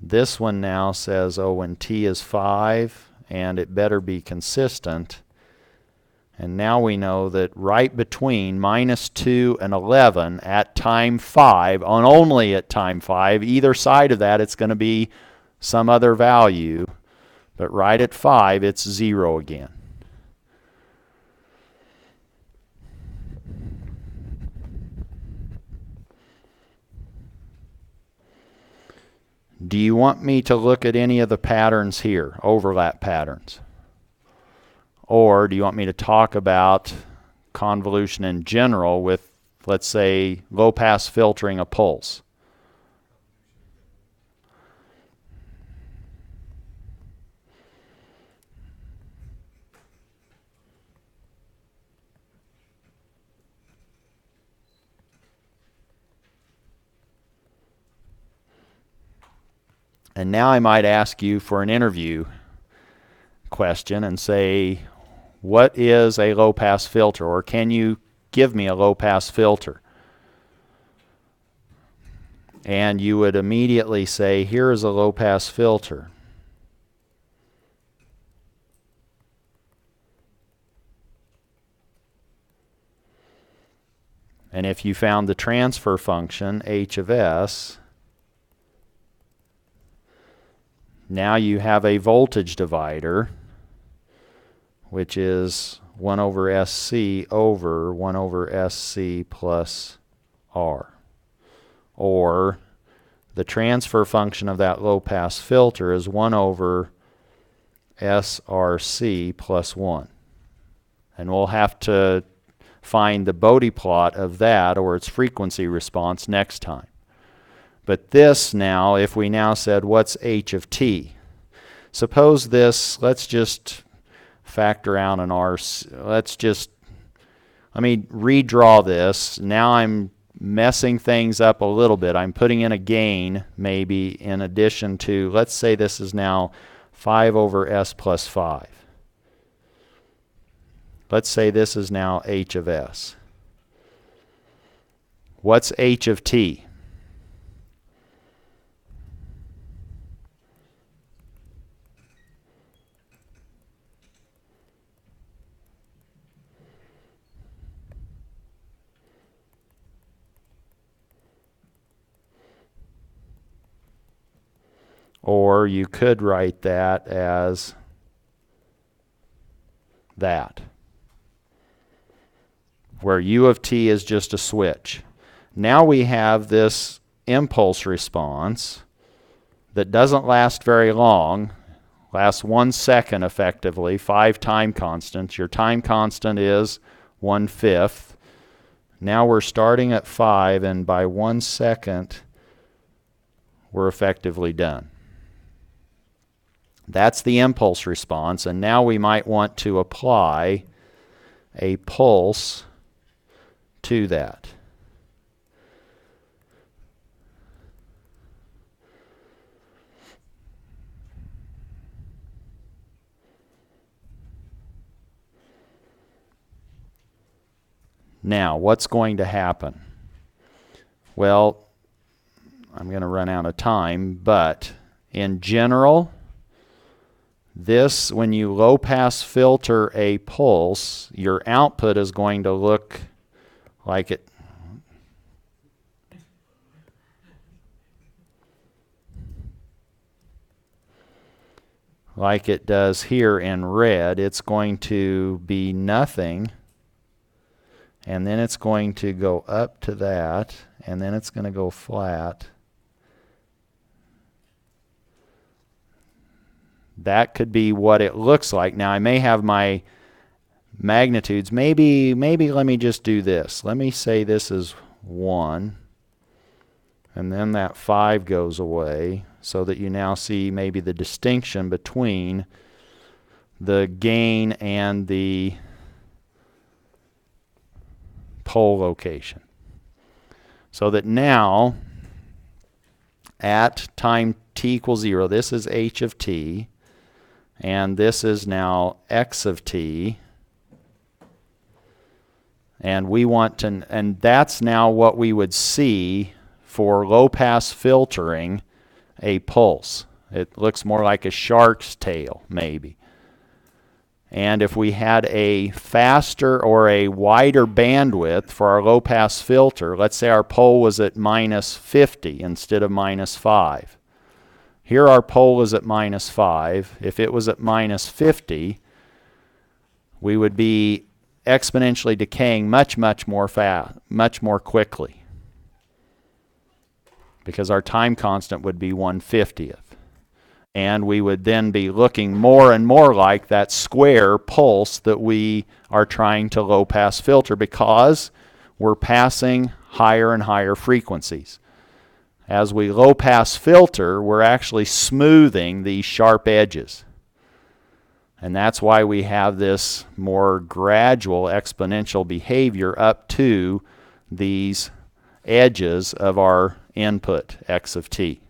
This one now says, oh, when t is 5, and it better be consistent. And now we know that right between -2 and 11 at time 5, and only at time 5, either side of that it's going to be some other value, but right at 5 it's 0 again. Do you want me to look at any of the patterns here, overlap patterns? Or do you want me to talk about convolution in general with, let's say, low-pass filtering a pulse? And now I might ask you for an interview question and say, what is a low-pass filter? Or can you give me a low-pass filter? And you would immediately say, here is a low-pass filter. And if you found the transfer function, h of s, now you have a voltage divider, which is 1 over SC over 1 over SC plus R. Or the transfer function of that low-pass filter is 1 over SRC plus 1. And we'll have to find the Bode plot of that, or its frequency response, next time. But this now, if we now said, what's h of t? Suppose this, let's just factor out an R. Let me redraw this. Now I'm messing things up a little bit. I'm putting in a gain, maybe, in addition to, let's say this is now 5 over s plus 5. Let's say this is now h of s. What's h of t? Or you could write that as that, where u of t is just a switch. Now we have this impulse response that doesn't last very long, lasts 1 second effectively, 5 time constants. Your time constant is 1/5. Now we're starting at 5, and by 1 second, we're effectively done. That's the impulse response, and now we might want to apply a pulse to that. Now, what's going to happen? Well, I'm going to run out of time, but in general, this, when you low pass filter a pulse, your output is going to look like it. Like it does here in red. It's going to be nothing, and then it's going to go up to that, and then it's going to go flat. That could be what it looks like. Now I may have my magnitudes. Maybe let me just do this. Let me say this is 1, and then that 5 goes away, so that you now see maybe the distinction between the gain and the pole location. So that now at time t equals 0, this is h of t, and this is now x of t, and we want to, and that's now what we would see for low pass filtering a pulse. It looks more like a shark's tail, maybe. And if we had a faster or a wider bandwidth for our low pass filter, let's say our pole was at -50 instead of -5. Here our pole is at -5. If it was at -50, we would be exponentially decaying much more fast, much more quickly, because our time constant would be 1/50th. And we would then be looking more and more like that square pulse that we are trying to low pass filter, because we're passing higher and higher frequencies. As we low pass filter, we're actually smoothing these sharp edges. And that's why we have this more gradual exponential behavior up to these edges of our input, x of t.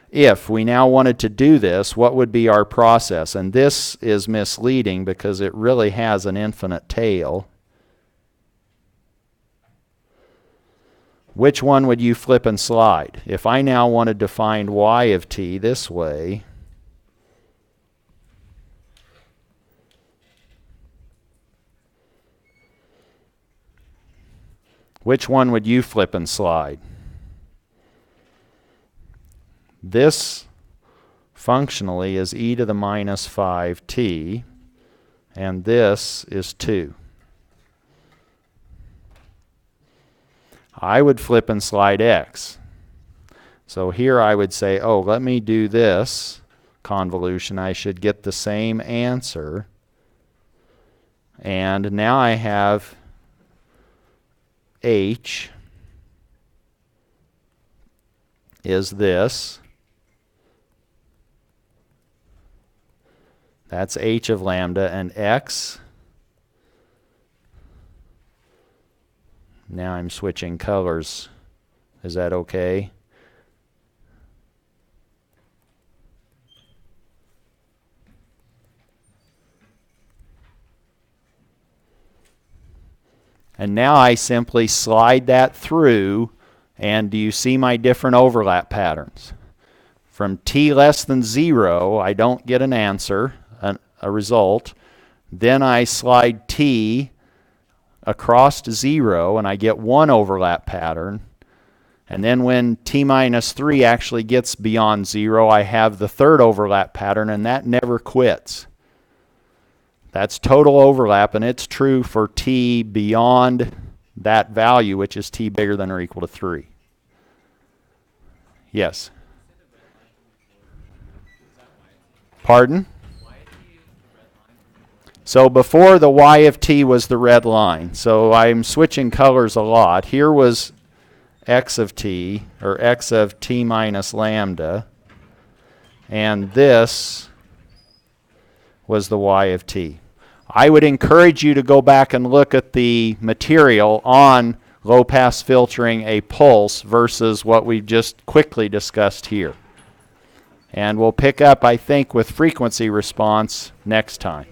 If we now wanted to do this, what would be our process? And this is misleading because it really has an infinite tail. Which one would you flip and slide? If I now wanted to find y of t this way, which one would you flip and slide? This functionally is e to the -5t, and this is 2. I would flip and slide x. So here I would say, oh, let me do this convolution. I should get the same answer. And now I have h is this. That's h of lambda, and x, now I'm switching colors. Is that okay? And now I simply slide that through, and do you see my different overlap patterns? From t less than 0, I don't get an answer, a result. Then I slide t across to 0, and I get one overlap pattern. And then when t minus 3 actually gets beyond 0, I have the third overlap pattern, and that never quits. That's total overlap, and it's true for t beyond that value, which is t bigger than or equal to 3. Yes? Pardon? So before, the y of t was the red line. So I'm switching colors a lot. Here was x of t, or x of t minus lambda. And this was the y of t. I would encourage you to go back and look at the material on low-pass filtering a pulse versus what we've just quickly discussed here. And we'll pick up, I think, with frequency response next time.